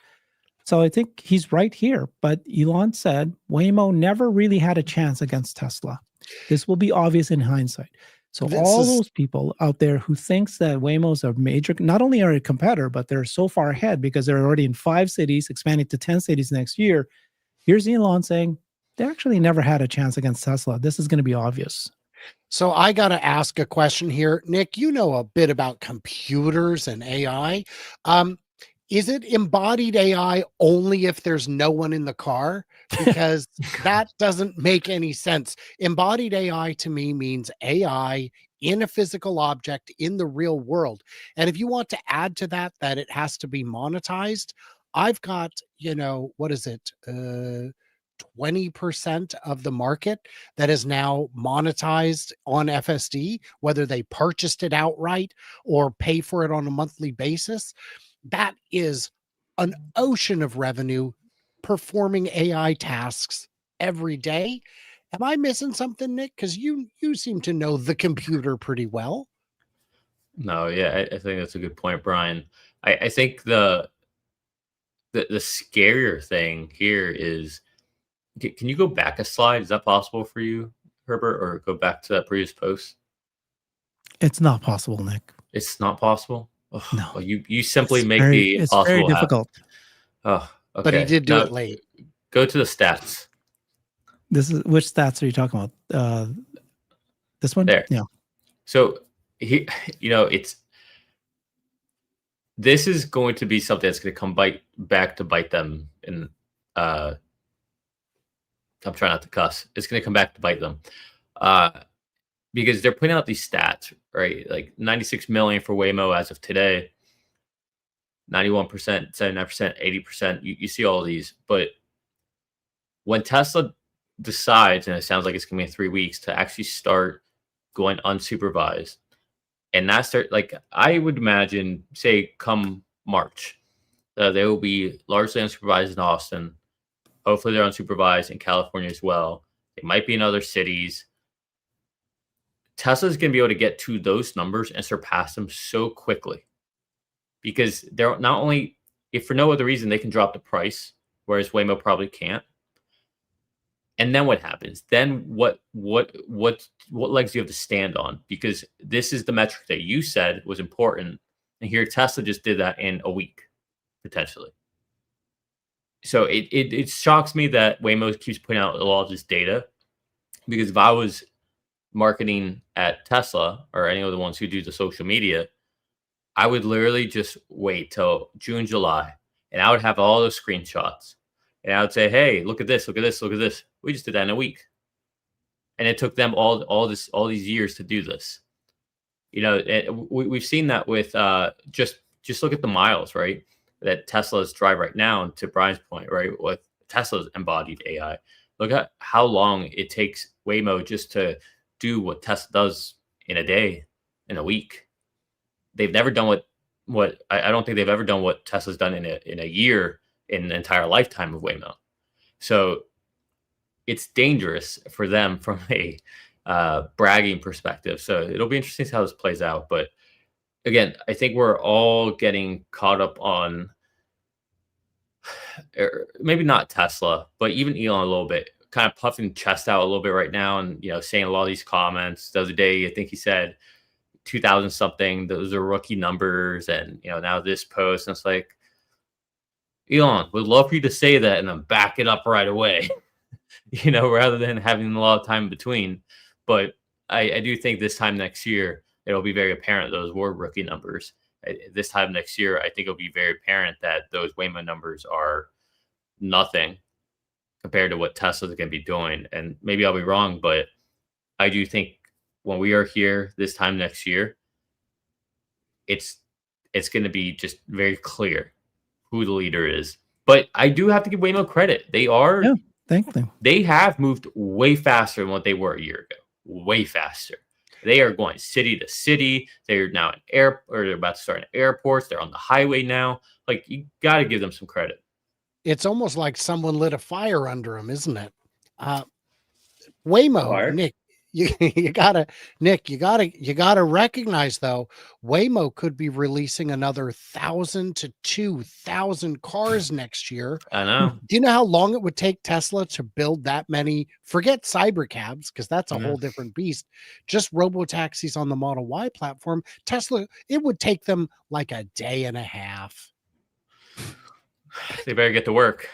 S1: So I think he's right here. But Elon said Waymo never really had a chance against Tesla. This will be obvious in hindsight. So those people out there who thinks that Waymo's a major, not only are a competitor, but they're so far ahead because they're already in 5 cities, expanding to 10 cities next year. Here's Elon saying they actually never had a chance against Tesla. This is going to be obvious.
S3: So I got to ask a question here. Nick, you know a bit about computers and AI. Is it embodied AI only if there's no one in the car? Because that doesn't make any sense. Embodied AI to me means AI in a physical object in the real world. And if you want to add to that it has to be monetized, I've got, what is it? 20% of the market that is now monetized on FSD, whether they purchased it outright or pay for it on a monthly basis. that is an ocean of revenue performing AI tasks every day. Am I missing something, Nick? Because you seem to know the computer pretty well.
S2: No, yeah, I think that's a good point, Brian. I think the scarier thing here is, can you go back a slide? Is that possible for you, Herbert, or go back to that previous post?
S1: It's not possible, Nick.
S2: It's not possible.
S1: No.
S2: Well, you simply make the
S1: It's very
S2: impossible happen.
S1: difficult.
S2: Oh, okay.
S3: But he did do
S2: Now,
S3: it late.
S2: go to the stats.
S1: This is which stats are you talking about? This one?
S2: There.
S1: Yeah.
S2: So he, this is going to be something that's going to come back to bite them. And I'm trying not to cuss. It's going to come back to bite them, because they're putting out these stats, right? Like 96 million for Waymo as of today, 91%, 79%, 80%. You see all these, but when Tesla decides, and it sounds like it's going to be in 3 weeks, to actually start going unsupervised, and that start, like, I would imagine, say come March, they will be largely unsupervised in Austin. Hopefully they're unsupervised in California as well. It might be in other cities. Tesla's going to be able to get to those numbers and surpass them so quickly, because they're not only, if for no other reason, they can drop the price, whereas Waymo probably can't. And then what happens? Then what legs do you have to stand on? Because this is the metric that you said was important, and here Tesla just did that in a week, potentially. So it shocks me that Waymo keeps putting out a lot of this data, because if I was marketing at Tesla or any of the ones who do the social media, I would literally just wait till June, July, and I would have all those screenshots, and I would say, "Hey, look at this! Look at this! Look at this! We just did that in a week," and it took them all these years to do this. We've seen that with just look at the miles, right? That Teslas drive right now. And to Brian's point, right, with Tesla's embodied AI, look at how long it takes Waymo just to do what Tesla does in a day, in a week. They've never done what I don't think they've ever done what Tesla's done in a year, in the entire lifetime of Waymo. So it's dangerous for them from a bragging perspective. So it'll be interesting to see how this plays out. But again, I think we're all getting caught up on, maybe not Tesla, but even Elon a little bit, kind of puffing chest out a little bit right now, and saying a lot of these comments. The other day, I think he said 2,000 something. Those are rookie numbers, and now this post, and it's like, Elon, would love for you to say that and then back it up right away, rather than having a lot of time in between. But I do think this time next year, it'll be very apparent those were rookie numbers. This time next year, I think it'll be very apparent that those Waymo numbers are nothing compared to what Tesla's going to be doing. And maybe I'll be wrong, but I do think when we are here this time next year, it's going to be just very clear who the leader is. But I do have to give Waymo credit. They are,
S1: Yeah, thank them.
S2: They have moved way faster than what they were a year ago. Way faster. They are going city to city. They're now they're about to start in airports. They're on the highway now. Like, you got to give them some credit.
S3: It's almost like someone lit a fire under them, isn't it? Waymo,
S2: Fire?
S3: Nick, you gotta recognize, though, Waymo could be releasing another 1,000 to 2,000 cars next year.
S2: I know.
S3: Do you know how long it would take Tesla to build that many? Forget cybercabs, because that's a whole different beast. Just robo-taxis on the Model Y platform. Tesla, it would take them like a day and a half.
S2: They better get to work.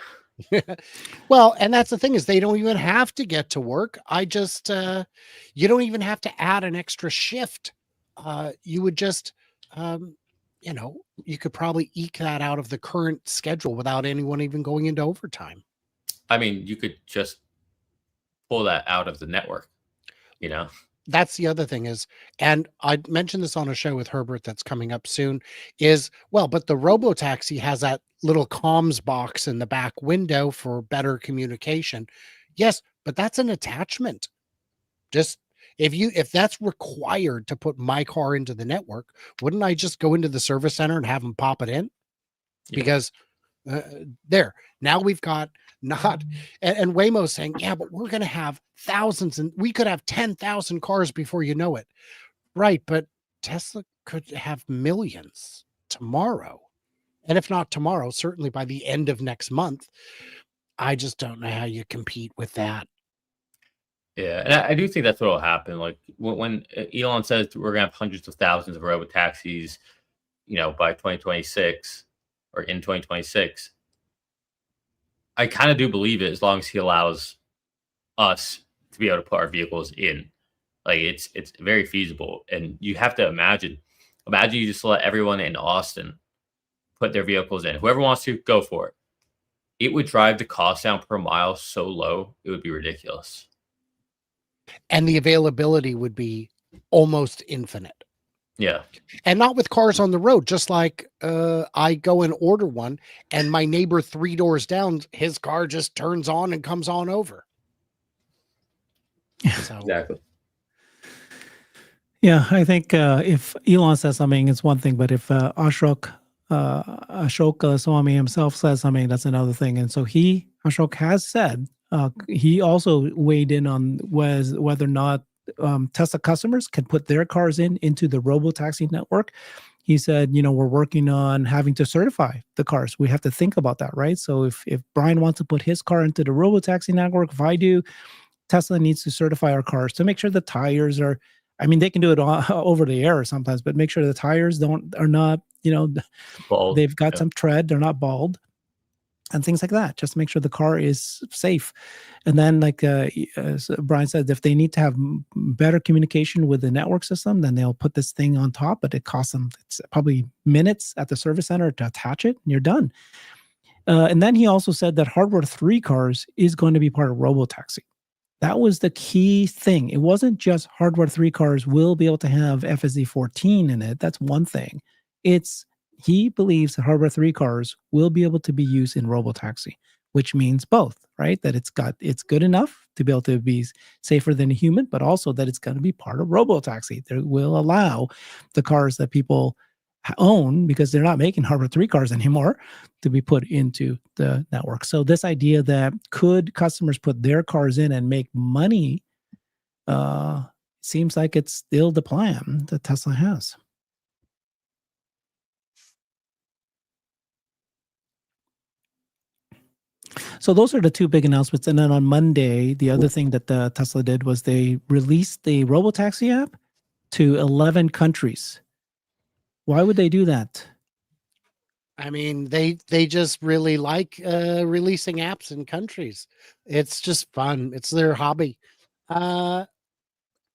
S3: Well, and that's the thing, is they don't even have to get to work. You don't even have to add an extra shift. You would just, you could probably eke that out of the current schedule without anyone even going into overtime.
S2: I mean, you could just pull that out of the network,
S3: That's the other thing is, and I mentioned this on a show with Herbert that's coming up soon, but the robo-taxi has that little comms box in the back window for better communication. Yes, but that's an attachment. Just if that's required to put my car into the network, wouldn't I just go into the service center and have them pop it in? because there now we've got not and Waymo's saying, yeah, but we're going to have thousands and we could have 10,000 cars before you know it. Right. But Tesla could have millions tomorrow. And if not tomorrow, certainly by the end of next month. I just don't know how you compete with that.
S2: Yeah, and I do think that's what will happen. Like when Elon says we're gonna have hundreds of thousands of robo taxis, by 2026 or in 2026, I kind of do believe it as long as he allows us to be able to put our vehicles in. Like it's very feasible, and you have to imagine you just let everyone in Austin put their vehicles in. Whoever wants to go for it. It would drive the cost down per mile so low, it would be ridiculous.
S3: And the availability would be almost infinite.
S2: Yeah.
S3: And not with cars on the road, just like I go and order one and my neighbor 3 doors down, his car just turns on and comes on over. So.
S2: Exactly.
S1: Yeah, I think if Elon says something, it's one thing, but if Ashok Swami himself says something, that's another thing. And so Ashok has said, he also weighed in on whether or not Tesla customers can put their cars into the robo-taxi network. He said, we're working on having to certify the cars. We have to think about that, right? So if Brian wants to put his car into the robo-taxi network, if I do, Tesla needs to certify our cars to make sure the tires are, they can do it over the air sometimes, but make sure the tires are not,
S2: bald.
S1: They've got some tread, they're not bald, and things like that, just to make sure the car is safe. And then, like as Brian said, if they need to have better communication with the network system, then they'll put this thing on top, but it costs them, it's probably minutes at the service center to attach it, and you're done. And then he also said that Hardware 3 cars is going to be part of robotaxi. That was the key thing. It wasn't just Hardware 3 cars will be able to have FSD 14 in it. That's one thing. He believes that Hardware 3 cars will be able to be used in robotaxi, which means both, right? That it's good enough to be able to be safer than a human, but also that it's going to be part of robotaxi. They will allow the cars that people own, because they're not making Hardware 3 cars anymore, to be put into the network. So this idea that could customers put their cars in and make money seems like it's still the plan that Tesla has. So those are the two big announcements. And then on Monday, the other thing that Tesla did was they released the robotaxi app to 11 countries. Why would they do that?
S3: They just really like releasing apps in countries. It's just fun. It's their hobby. And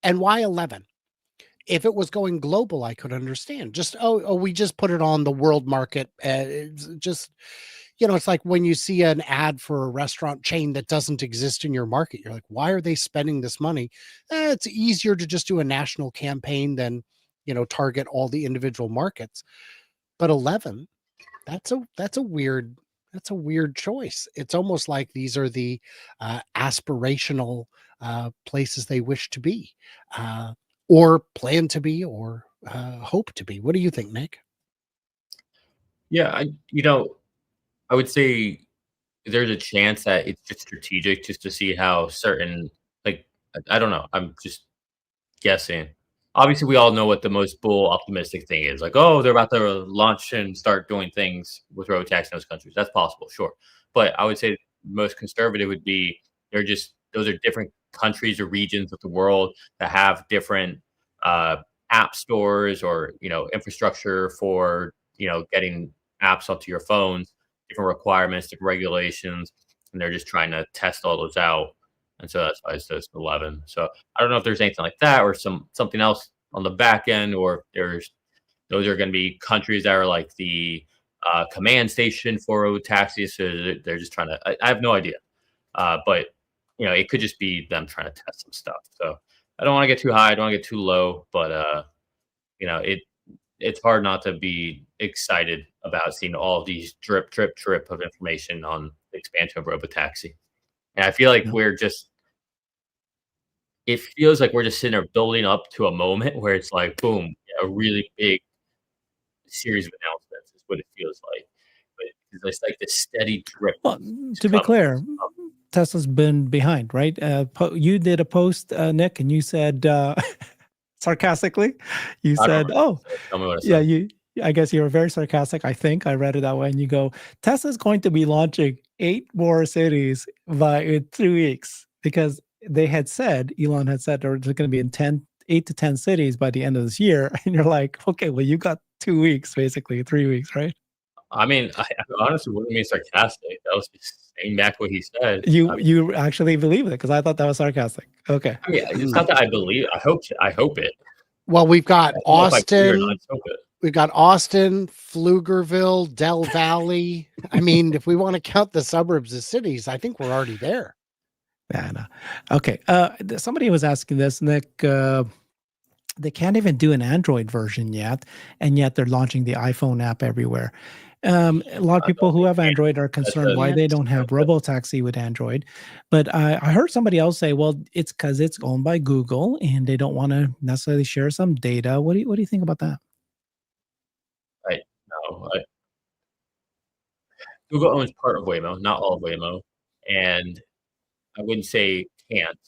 S3: why 11? If it was going global, I could understand. Just, we just put it on the world market. It's just, it's like when you see an ad for a restaurant chain that doesn't exist in your market, you're like, why are they spending this money? It's easier to just do a national campaign than, target all the individual markets. But 11, that's a weird choice. It's almost like these are the aspirational places they wish to be, or plan to be, or hope to be. What do you think, Nick?
S2: Yeah, I would say there's a chance that it's just strategic, just to see how certain, like, I don't know. I'm just guessing. Obviously, we all know what the most bull optimistic thing is. Like, oh, they're about to launch and start doing things with robotaxi in those countries. That's possible, sure. But I would say most conservative would be those are different countries or regions of the world that have different app stores or infrastructure for getting apps onto your phones, different requirements, different regulations, and they're just trying to test all those out. And so that's why it says 11. So I don't know if there's anything like that or something else on the back end, or those are going to be countries that are like the command station for taxis. So they're just trying to. I have no idea, but it could just be them trying to test some stuff. So I don't want to get too high. I don't want to get too low, but it's hard not to be excited about seeing all of these drip of information on the expansion of robotaxi. And I feel like it feels like we're just sitting there building up to a moment where it's like, boom, a really big series of announcements is what it feels like. But It's like this steady drip.
S1: Well, to be clear, Tesla's been behind, right? You did a post, Nick, and you said sarcastically, you said, "Oh,
S2: tell me what I said."
S1: yeah, you." I guess you were very sarcastic. I think I read it that way, and you go, "Tesla's going to be launching 8 more cities in 2 weeks," because they had said, Elon had said, they're going to be in 8 to 10 cities by the end of this year, and you're like, "Okay, well, you got 2 weeks, basically 3 weeks, right?"
S2: I mean, I honestly wouldn't mean sarcastic. That was just saying back what he said.
S1: You actually believe it, because I thought that was sarcastic. Okay.
S2: I mean, it's not that I believe. I hope it.
S3: Well, we've got Austin.
S2: I hope it.
S3: We've got Austin, Pflugerville, Del Valley. I mean, if we want to count the suburbs as cities, I think we're already there.
S1: Yeah, no. Okay. Somebody was asking this, Nick. They can't even do an Android version yet, and yet they're launching the iPhone app everywhere. A lot of people who have Android are concerned why they don't have RoboTaxi with Android. But I heard somebody else say, well, it's because it's owned by Google and they don't want to necessarily share some data. What do you think about that?
S2: No, Google owns part of Waymo, not all of Waymo, and I wouldn't say can't.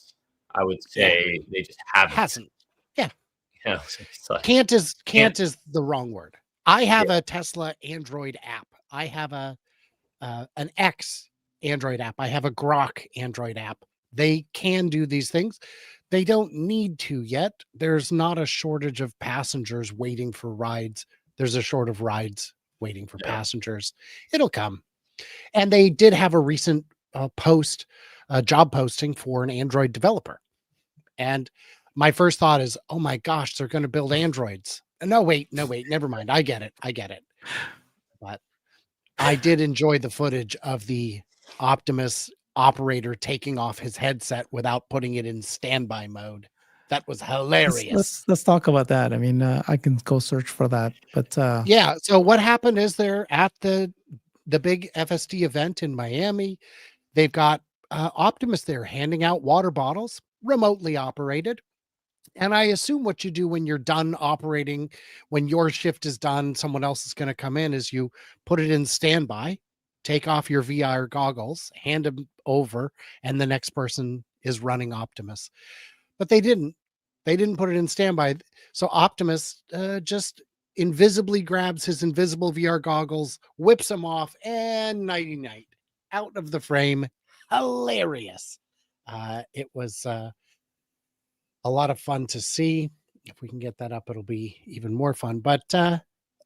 S2: I would say they just hasn't.
S3: Yeah.
S2: Yeah. Like,
S3: can't is the wrong word. I have a Tesla Android app. I have an X Android app. I have a Grok Android app. They can do these things. They don't need to yet. There's not a shortage of passengers waiting for rides. There's a shortage of rides waiting for passengers. It'll come. And they did have a recent job posting for an Android developer. And my first thought is, oh my gosh, they're going to build Androids. No, wait, never mind. I get it. But I did enjoy the footage of the Optimus operator taking off his headset without putting it in standby mode. That was hilarious.
S1: Let's talk about that. I mean, I can go search for that, but
S3: yeah. So what happened is they're at the big FSD event in Miami. They've got Optimus there handing out water bottles, remotely operated. And I assume what you do when you're done operating, when your shift is done, someone else is going to come in, is you put it in standby, take off your VR goggles, hand them over, and the next person is running Optimus. But they didn't put it in standby. So Optimus just invisibly grabs his invisible VR goggles, whips them off, and nighty-night, out of the frame. Hilarious. It was a lot of fun to see. If we can get that up, it'll be even more fun. But and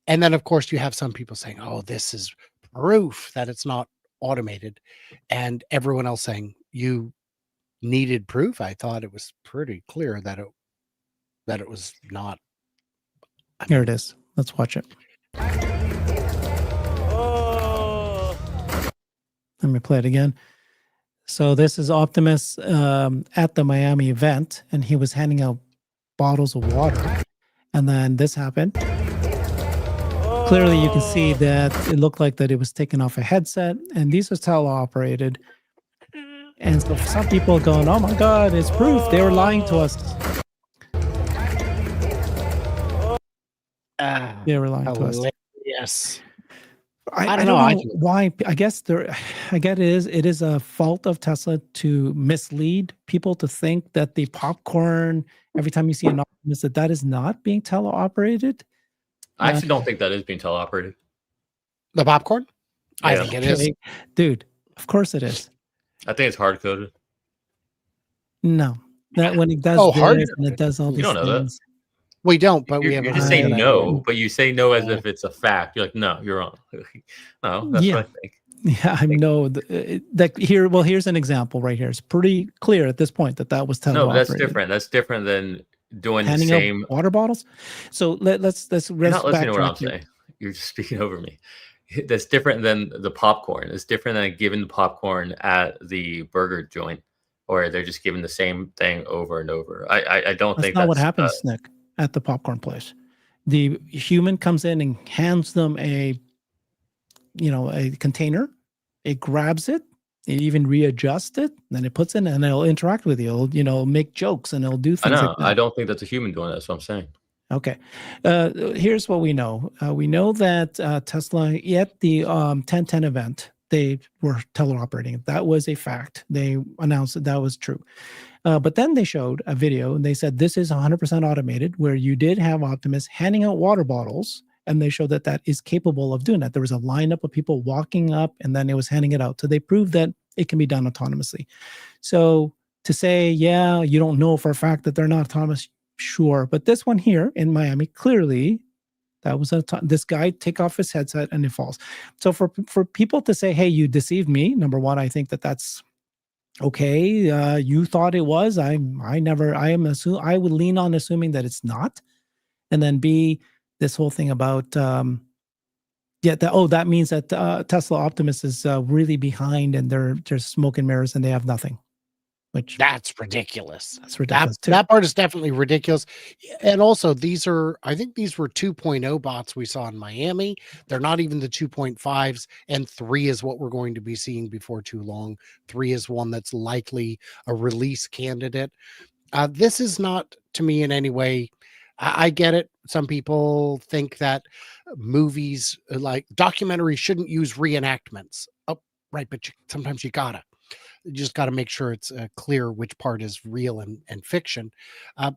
S3: then of course you have some people saying, oh, this is proof that it's not automated, and everyone else saying, you needed proof. I thought it was pretty clear that it was not.
S1: Here it is. Let's watch it. Let me play it again. So this is Optimus at the Miami event, and he was handing out bottles of water. And then this happened. Clearly, you can see that it looked like that it was taken off a headset, and these are teleoperated. And so some people are going, oh my God, it's proof. They were lying to us. They were lying to us.
S3: Yes.
S1: I don't know why. I guess it is a fault of Tesla to mislead people to think that the popcorn, every time you see an Optimus, that is not being teleoperated.
S2: I actually don't think that is being teleoperated.
S3: The popcorn?
S2: Yeah.
S3: I think it is.
S1: Dude, of course it is.
S2: I think it's hard coded.
S1: No. That when it does this and it does all these
S2: You don't know
S1: things.
S2: that.
S3: We don't, but we have
S2: You're just saying no, but you say no as if it's a fact. You're like, no, you're wrong. No, that's what I think.
S1: Yeah, I know that here. Well, here's an example right here. It's pretty clear at this point that was teleoperated.
S2: No, that's different. That's different than doing
S1: handing
S2: the same
S1: water bottles. So let's
S2: You're not listening to what I'm saying. You're just speaking over me. That's different than the popcorn. It's different than giving the popcorn at the burger joint, or they're just giving the same thing over and over. I don't think
S1: that's not what happens, Nick, at the popcorn place. The human comes in and hands them a container. It grabs it. It even readjusts it. Then it puts it in, and it'll interact with you. It'll, make jokes, and it'll do things.
S2: I know.
S1: Like that.
S2: I don't think that's a human doing that. That's what I'm saying.
S1: Okay. Here's what we know. We know that Tesla, at the 1010 event, they were teleoperating. That was a fact. They announced that that was true. But then they showed a video and they said this is 100% automated, where you did have Optimus handing out water bottles, and they showed that that is capable of doing that. There was a lineup of people walking up, and then it was handing it out. So they proved that it can be done autonomously. So to say, yeah, you don't know for a fact that they're not autonomous, sure. But this one here in Miami, clearly, that was this guy take off his headset and it falls. So for people to say, hey, you deceived me, number one, I think that that's okay. You thought it was. I would lean on assuming that it's not. And then B, this whole thing about that means that Tesla Optimus is really behind, and they're just smoke and mirrors, and they have nothing. Which
S3: that's ridiculous.
S1: That's ridiculous.
S3: That part is definitely ridiculous. And also, I think these were 2.0 bots we saw in Miami. They're not even the 2.5s, and 3 is what we're going to be seeing before too long. 3 is one that's likely a release candidate. This is not, to me, in any way. I get it. Some people think that movies, like documentaries, shouldn't use reenactments. Oh, right, but sometimes you gotta. You just got to make sure it's clear which part is real and fiction. At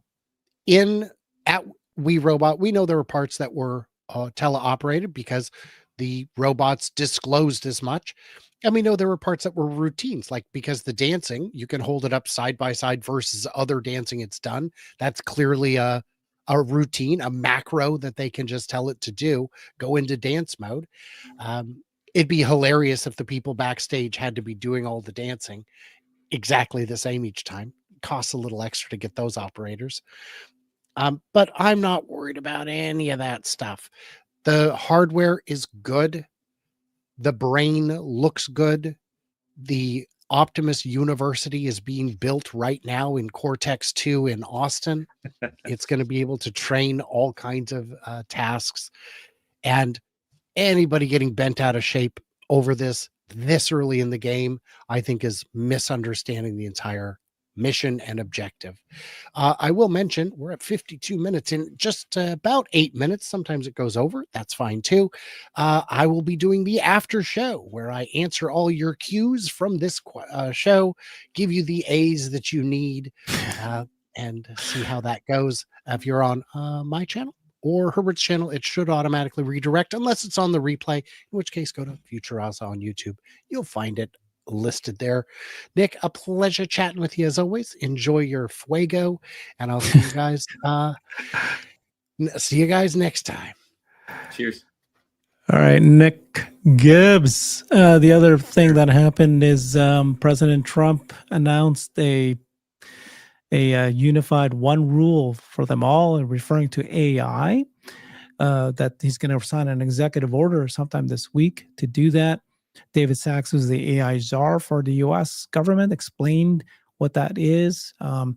S3: We Robot, we know there were parts that were teleoperated because the robots disclosed as much. And we know there were parts that were routines, like because the dancing, you can hold it up side by side versus other dancing it's done. That's clearly a routine, a macro that they can just tell it to do, go into dance mode. It'd be hilarious if the people backstage had to be doing all the dancing exactly the same each time. It costs a little extra to get those operators. But I'm not worried about any of that stuff. The hardware is good. The brain looks good. The Optimus University is being built right now in Cortex 2 in Austin. It's going to be able to train all kinds of tasks. And anybody getting bent out of shape over this early in the game, I think, is misunderstanding the entire mission and objective. I will mention we're at 52 minutes in just about 8 minutes. Sometimes it goes over. That's fine too. I will be doing the after show where I answer all your cues from this show, give you the A's that you need, and see how that goes. If you're on my channel or Herbert's channel, it should automatically redirect unless it's on the replay, in which case go to Futurasa on YouTube. You'll find it listed there. Nick, a pleasure chatting with you as always. Enjoy your fuego, and I'll see you guys next time.
S2: Cheers.
S1: All right, Nick Gibbs. The other thing that happened is President Trump announced a unified one rule for them all, referring to AI, that he's going to sign an executive order sometime this week to do that. David Sachs, who's the AI czar for the U.S. government, explained what that is. And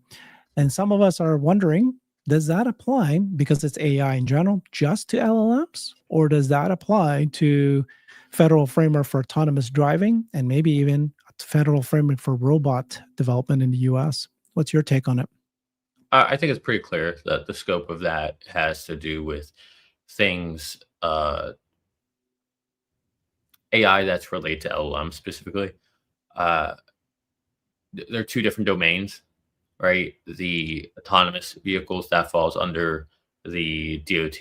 S1: some of us are wondering, does that apply, because it's AI in general, just to LLMs? Or does that apply to federal framework for autonomous driving and maybe even a federal framework for robot development in the U.S.? What's your take on it?
S2: I think it's pretty clear that the scope of that has to do with things, AI that's related to LLM specifically. There are two different domains, right? The autonomous vehicles, that falls under the DOT,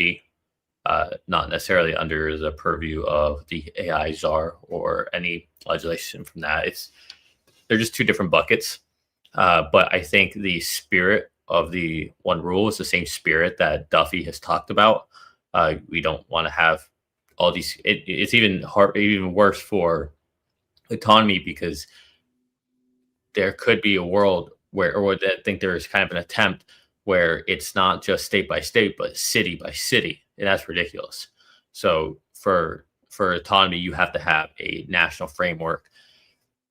S2: not necessarily under the purview of the AI czar or any legislation from that. They're just two different buckets. But I think the spirit of the one rule is the same spirit that Duffy has talked about. We don't want to have all these. It's even worse for autonomy, because there could be a world where, or I think there is kind of an attempt where it's not just state by state, but city by city, and that's ridiculous. So for autonomy, you have to have a national framework,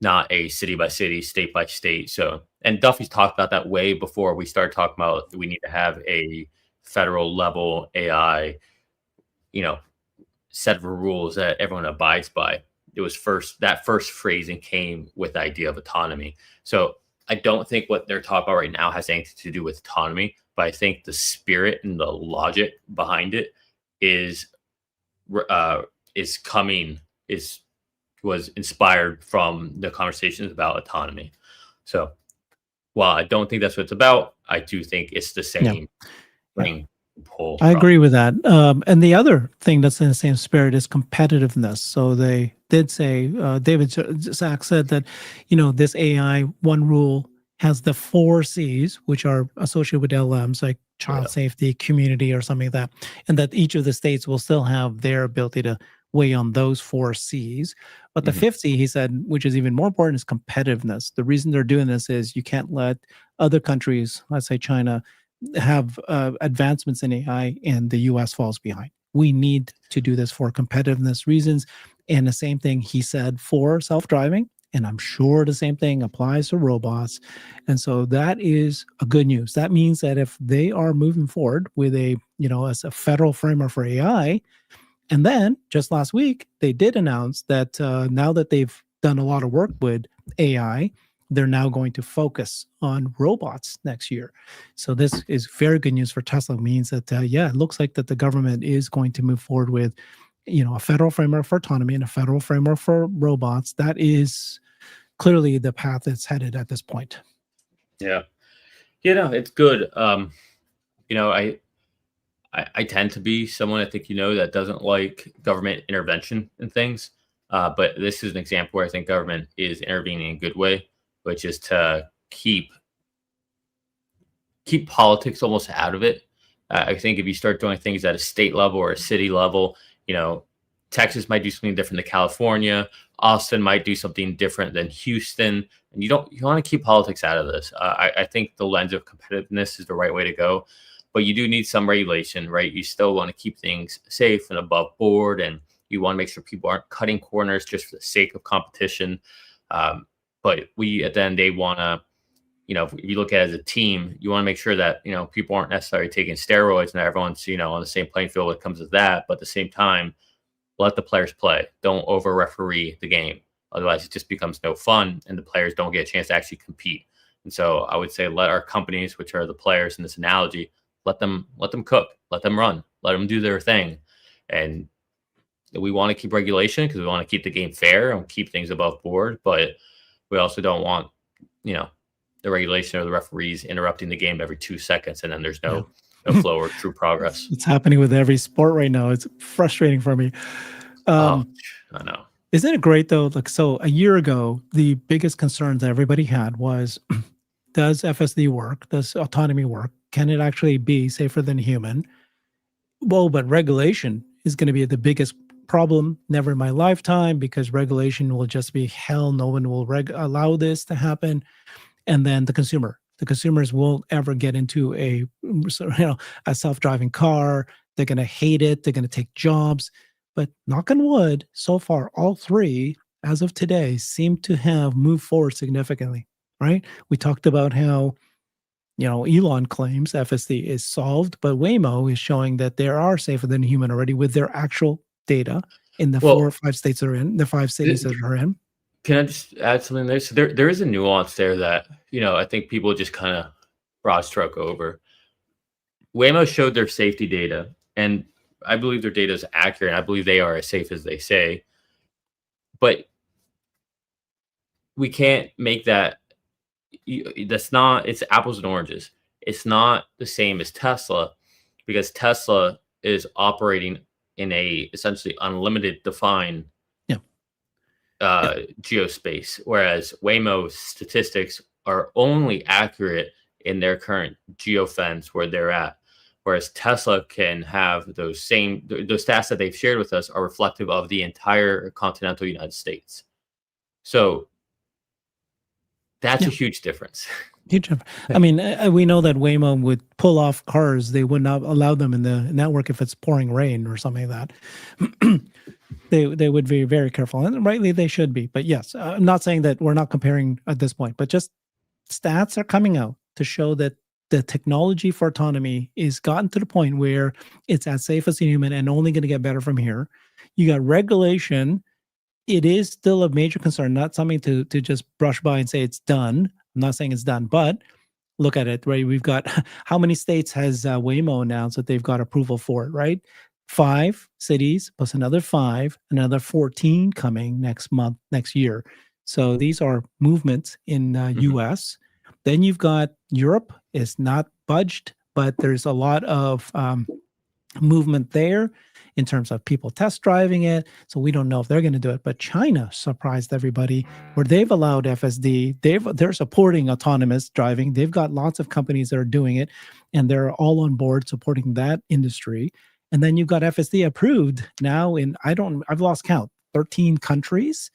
S2: not a city by city, state by state. So, and Duffy's talked about that way before we started talking about we need to have a federal level AI, set of rules that everyone abides by. It was that first phrasing came with the idea of autonomy. So I don't think what they're talking about right now has anything to do with autonomy. but I think the spirit and the logic behind it is coming is was inspired from the conversations about autonomy. So while I don't think that's what it's about, I do think it's the same thing. Pull
S1: I
S2: from.
S1: agree with that. And the other thing that's in the same spirit is competitiveness. So they did say, David Zach said that, this AI one rule has the 4 C's, which are associated with LMs, like child safety, community, or something like that. And that each of the states will still have their ability to weigh on those 4 C's. But the 5th C, he said, which is even more important, is competitiveness. The reason they're doing this is you can't let other countries, let's say China, have advancements in AI and the US falls behind. We need to do this for competitiveness reasons. And the same thing he said for self-driving. And I'm sure the same thing applies to robots. And so that is a good news. That means that if they are moving forward with as a federal framework for AI, and then just last week, they did announce that now that they've done a lot of work with AI, they're now going to focus on robots next year. So this is very good news for Tesla. It means that, it looks like that the government is going to move forward with, a federal framework for autonomy and a federal framework for robots. That is clearly the path that's headed at this point.
S2: Yeah. It's good. I tend to be someone, I think that doesn't like government intervention in things. But this is an example where I think government is intervening in a good way, which is to keep politics almost out of it. I think if you start doing things at a state level or a city level, Texas might do something different than California. Austin might do something different than Houston. And you want to keep politics out of this. I think the lens of competitiveness is the right way to go. But you do need some regulation, right? You still want to keep things safe and above board, and you want to make sure people aren't cutting corners just for the sake of competition. But we, at the end, they want to, if you look at it as a team, you want to make sure that, people aren't necessarily taking steroids and everyone's, on the same playing field when it comes to that. But at the same time, let the players play. Don't over referee the game. Otherwise, it just becomes no fun and the players don't get a chance to actually compete. And so I would say let our companies, which are the players in this analogy, let them cook, let them run, let them do their thing. And we want to keep regulation because we want to keep the game fair and keep things above board. But we also don't want, the regulation or the referees interrupting the game every 2 seconds. And then there's no flow or true progress.
S1: It's happening with every sport right now. It's frustrating for me.
S2: I know.
S1: Isn't it great though? So a year ago, the biggest concern that everybody had was, does FSD work? Does autonomy work? Can it actually be safer than human? Well, but regulation is going to be the biggest problem, never in my lifetime, because regulation will just be hell. No one will allow this to happen. And then the consumers won't ever get into a self-driving car. They're going to hate it. They're going to take jobs. But knock on wood, so far, all 3, as of today, seem to have moved forward significantly, right? We talked about how, Elon claims FSD is solved, but Waymo is showing that they are safer than human already with their actual data in the 4 or 5 states they're in, the 5 cities that are in.
S2: Can I just add something there? So there is a nuance there that, I think people just kind of broad stroke over. Waymo showed their safety data, and I believe their data is accurate. I believe they are as safe as they say. But we can't make that. It's apples and oranges. It's not the same as Tesla, because Tesla is operating in a essentially unlimited defined geospace, whereas Waymo's statistics are only accurate in their current geofence where they're at. Whereas Tesla can have those stats that they've shared with us are reflective of the entire continental United States. So that's a huge difference.
S1: Huge. I mean, we know that Waymo would pull off cars. They would not allow them in the network if it's pouring rain or something like that. They would be very careful, and rightly they should be. But yes, I'm not saying that we're not comparing at this point, but just stats are coming out to show that the technology for autonomy is gotten to the point where it's as safe as a human and only going to get better from here. You got regulation. It is still a major concern, not something to just brush by and say it's done. I'm not saying it's done, but look at it, right? We've got how many states has Waymo announced that they've got approval for it, right? 5 cities plus another 5, another 14 coming next month, next year. So these are movements in US. Then you've got Europe is not budged, but there's a lot of movement there in terms of people test driving it. So we don't know if they're going to do it. But China surprised everybody where they've allowed FSD. They're supporting autonomous driving. They've got lots of companies that are doing it, and they're all on board supporting that industry. And then you've got FSD approved now in I've lost count, 13 countries.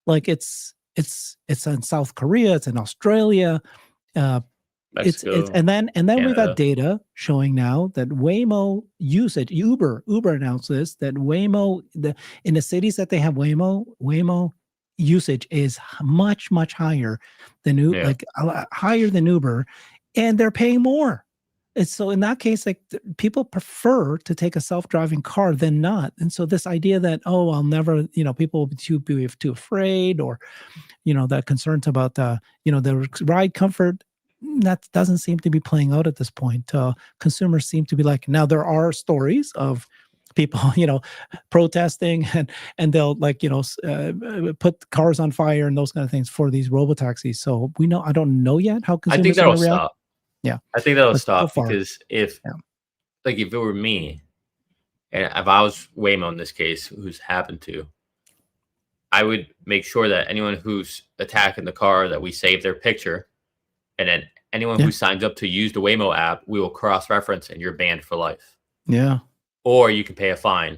S1: Like it's in South Korea, it's in Australia. It's and then we've got data showing now that Waymo usage, Uber announced this, that Waymo, in the cities that they have Waymo usage is much higher than higher than Uber, and they're paying more. And so in that case, like people prefer to take a self-driving car than not. And so this idea that I'll never, people will be too afraid, or that concerns about the ride comfort, that doesn't seem to be playing out at this point. Consumers seem to be like, now there are stories of people, protesting and they'll put cars on fire and those kind of things for these robotaxis. So I don't know yet how consumers.
S2: I think that'll stop.
S1: Yeah,
S2: I think that'll stop because if it were me, and if I was Waymo in this case, who's happened to, I would make sure that anyone who's attacking the car, that we save their picture, and then anyone who signs up to use the Waymo app, we will cross-reference, and you're banned for life.
S1: Yeah.
S2: Or you can pay a fine.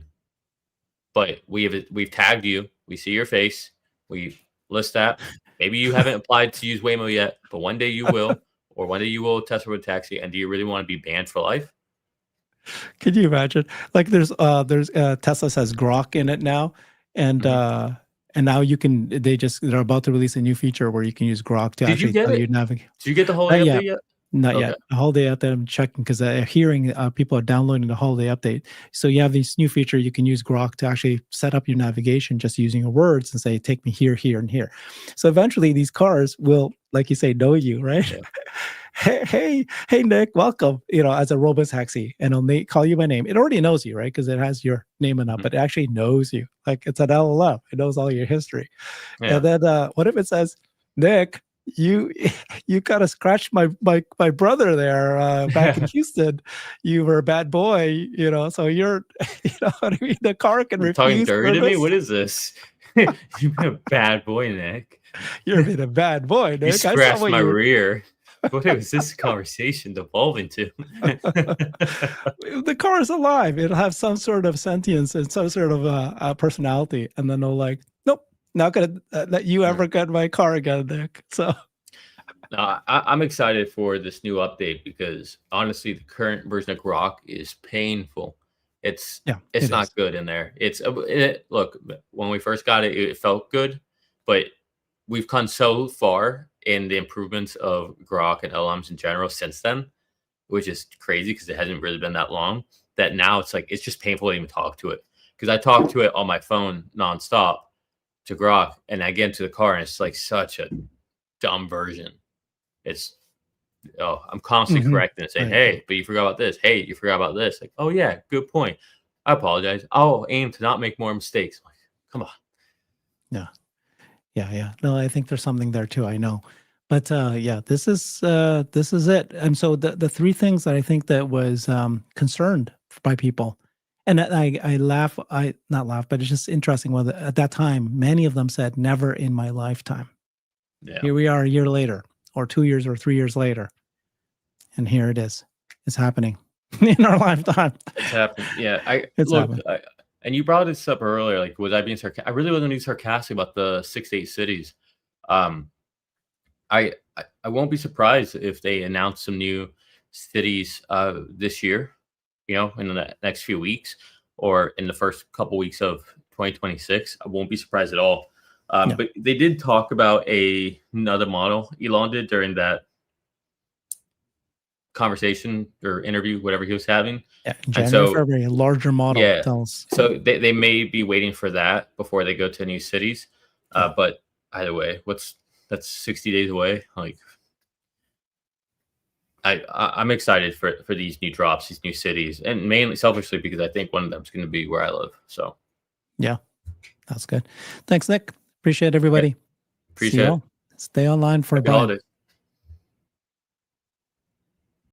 S2: But we've tagged you. We see your face. We list that. Maybe you haven't applied to use Waymo yet, but one day you will. Or one day you will test a robotaxi, and do you really want to be banned for life?
S1: Can you imagine? Like there's Tesla says Grok in it now, and now they're about to release a new feature where you can use Grok to actually tell you navigate.
S2: Did you get the holiday update yet?
S1: Not yet. A holiday update I'm checking because I'm hearing people are downloading the holiday update. So you have this new feature. You can use Grok to actually set up your navigation just using your words and say, take me here, here, and here. So eventually these cars will, like you say, know you, right? Yeah. Hey, Nick, welcome, as a robotaxi, and it'll call you by name. It already knows you, right? Because it has your name and up, but it actually knows you. Like it's an LLM. It knows all your history. Yeah. And then what if it says, Nick, you kind of scratched my brother there back in Houston. You were a bad boy, so you're, what I mean? The car can refuse.
S2: Talking dirty to me? What is this? You've been a bad boy, Nick.
S1: You're being a bad boy, Nick.
S2: You scratched my rear. What is this conversation devolving to?
S1: The car is alive. It'll have some sort of sentience and some sort of personality, and then they'll like, nope, not gonna let you ever get my car again, Nick. So,
S2: no, I'm excited for this new update because honestly, the current version of Grok is painful. It's not good in there. Look, when we first got it, it felt good, but we've come so far in the improvements of Grok and LLMs in general since then, which is crazy because it hasn't really been that long, that now it's just painful to even talk to it. Because I talk to it on my phone nonstop to Grok, and I get into the car and it's like such a dumb version. I'm constantly correcting it, saying, hey, but you forgot about this. Hey, you forgot about this. Like, oh yeah, good point. I apologize. I'll aim to not make more mistakes. Like, come on.
S1: Yeah. No, I think there's something there too. I know, but this is it. And so the 3 things that I think that was concerned by people, and I laugh. Not laugh, but it's just interesting. Well, at that time, many of them said, "Never in my lifetime." Yeah. Here we are, a year later, or 2 years, or 3 years later, and here it is. It's happening in our lifetime.
S2: It's happening. Yeah, and you brought this up earlier. Like, was I being sarcastic? I really wasn't being sarcastic about the 6 to 8 cities. I won't be surprised if they announce some new cities this year, in the next few weeks or in the first couple weeks of 2026. I won't be surprised at all. But they did talk about another model Elon did during that conversation or interview, whatever he was having.
S1: Yeah, January, February, a larger model.
S2: Yeah. So they may be waiting for that before they go to new cities. But either way, that's 60 days away. Like, I'm excited for these new drops, these new cities, and mainly selfishly because I think one of them is going to be where I live. So
S1: yeah, that's good. Thanks, Nick. Appreciate everybody. See
S2: appreciate
S1: you
S2: it.
S1: all. Stay online for
S2: Happy
S1: Brian.
S2: holidays.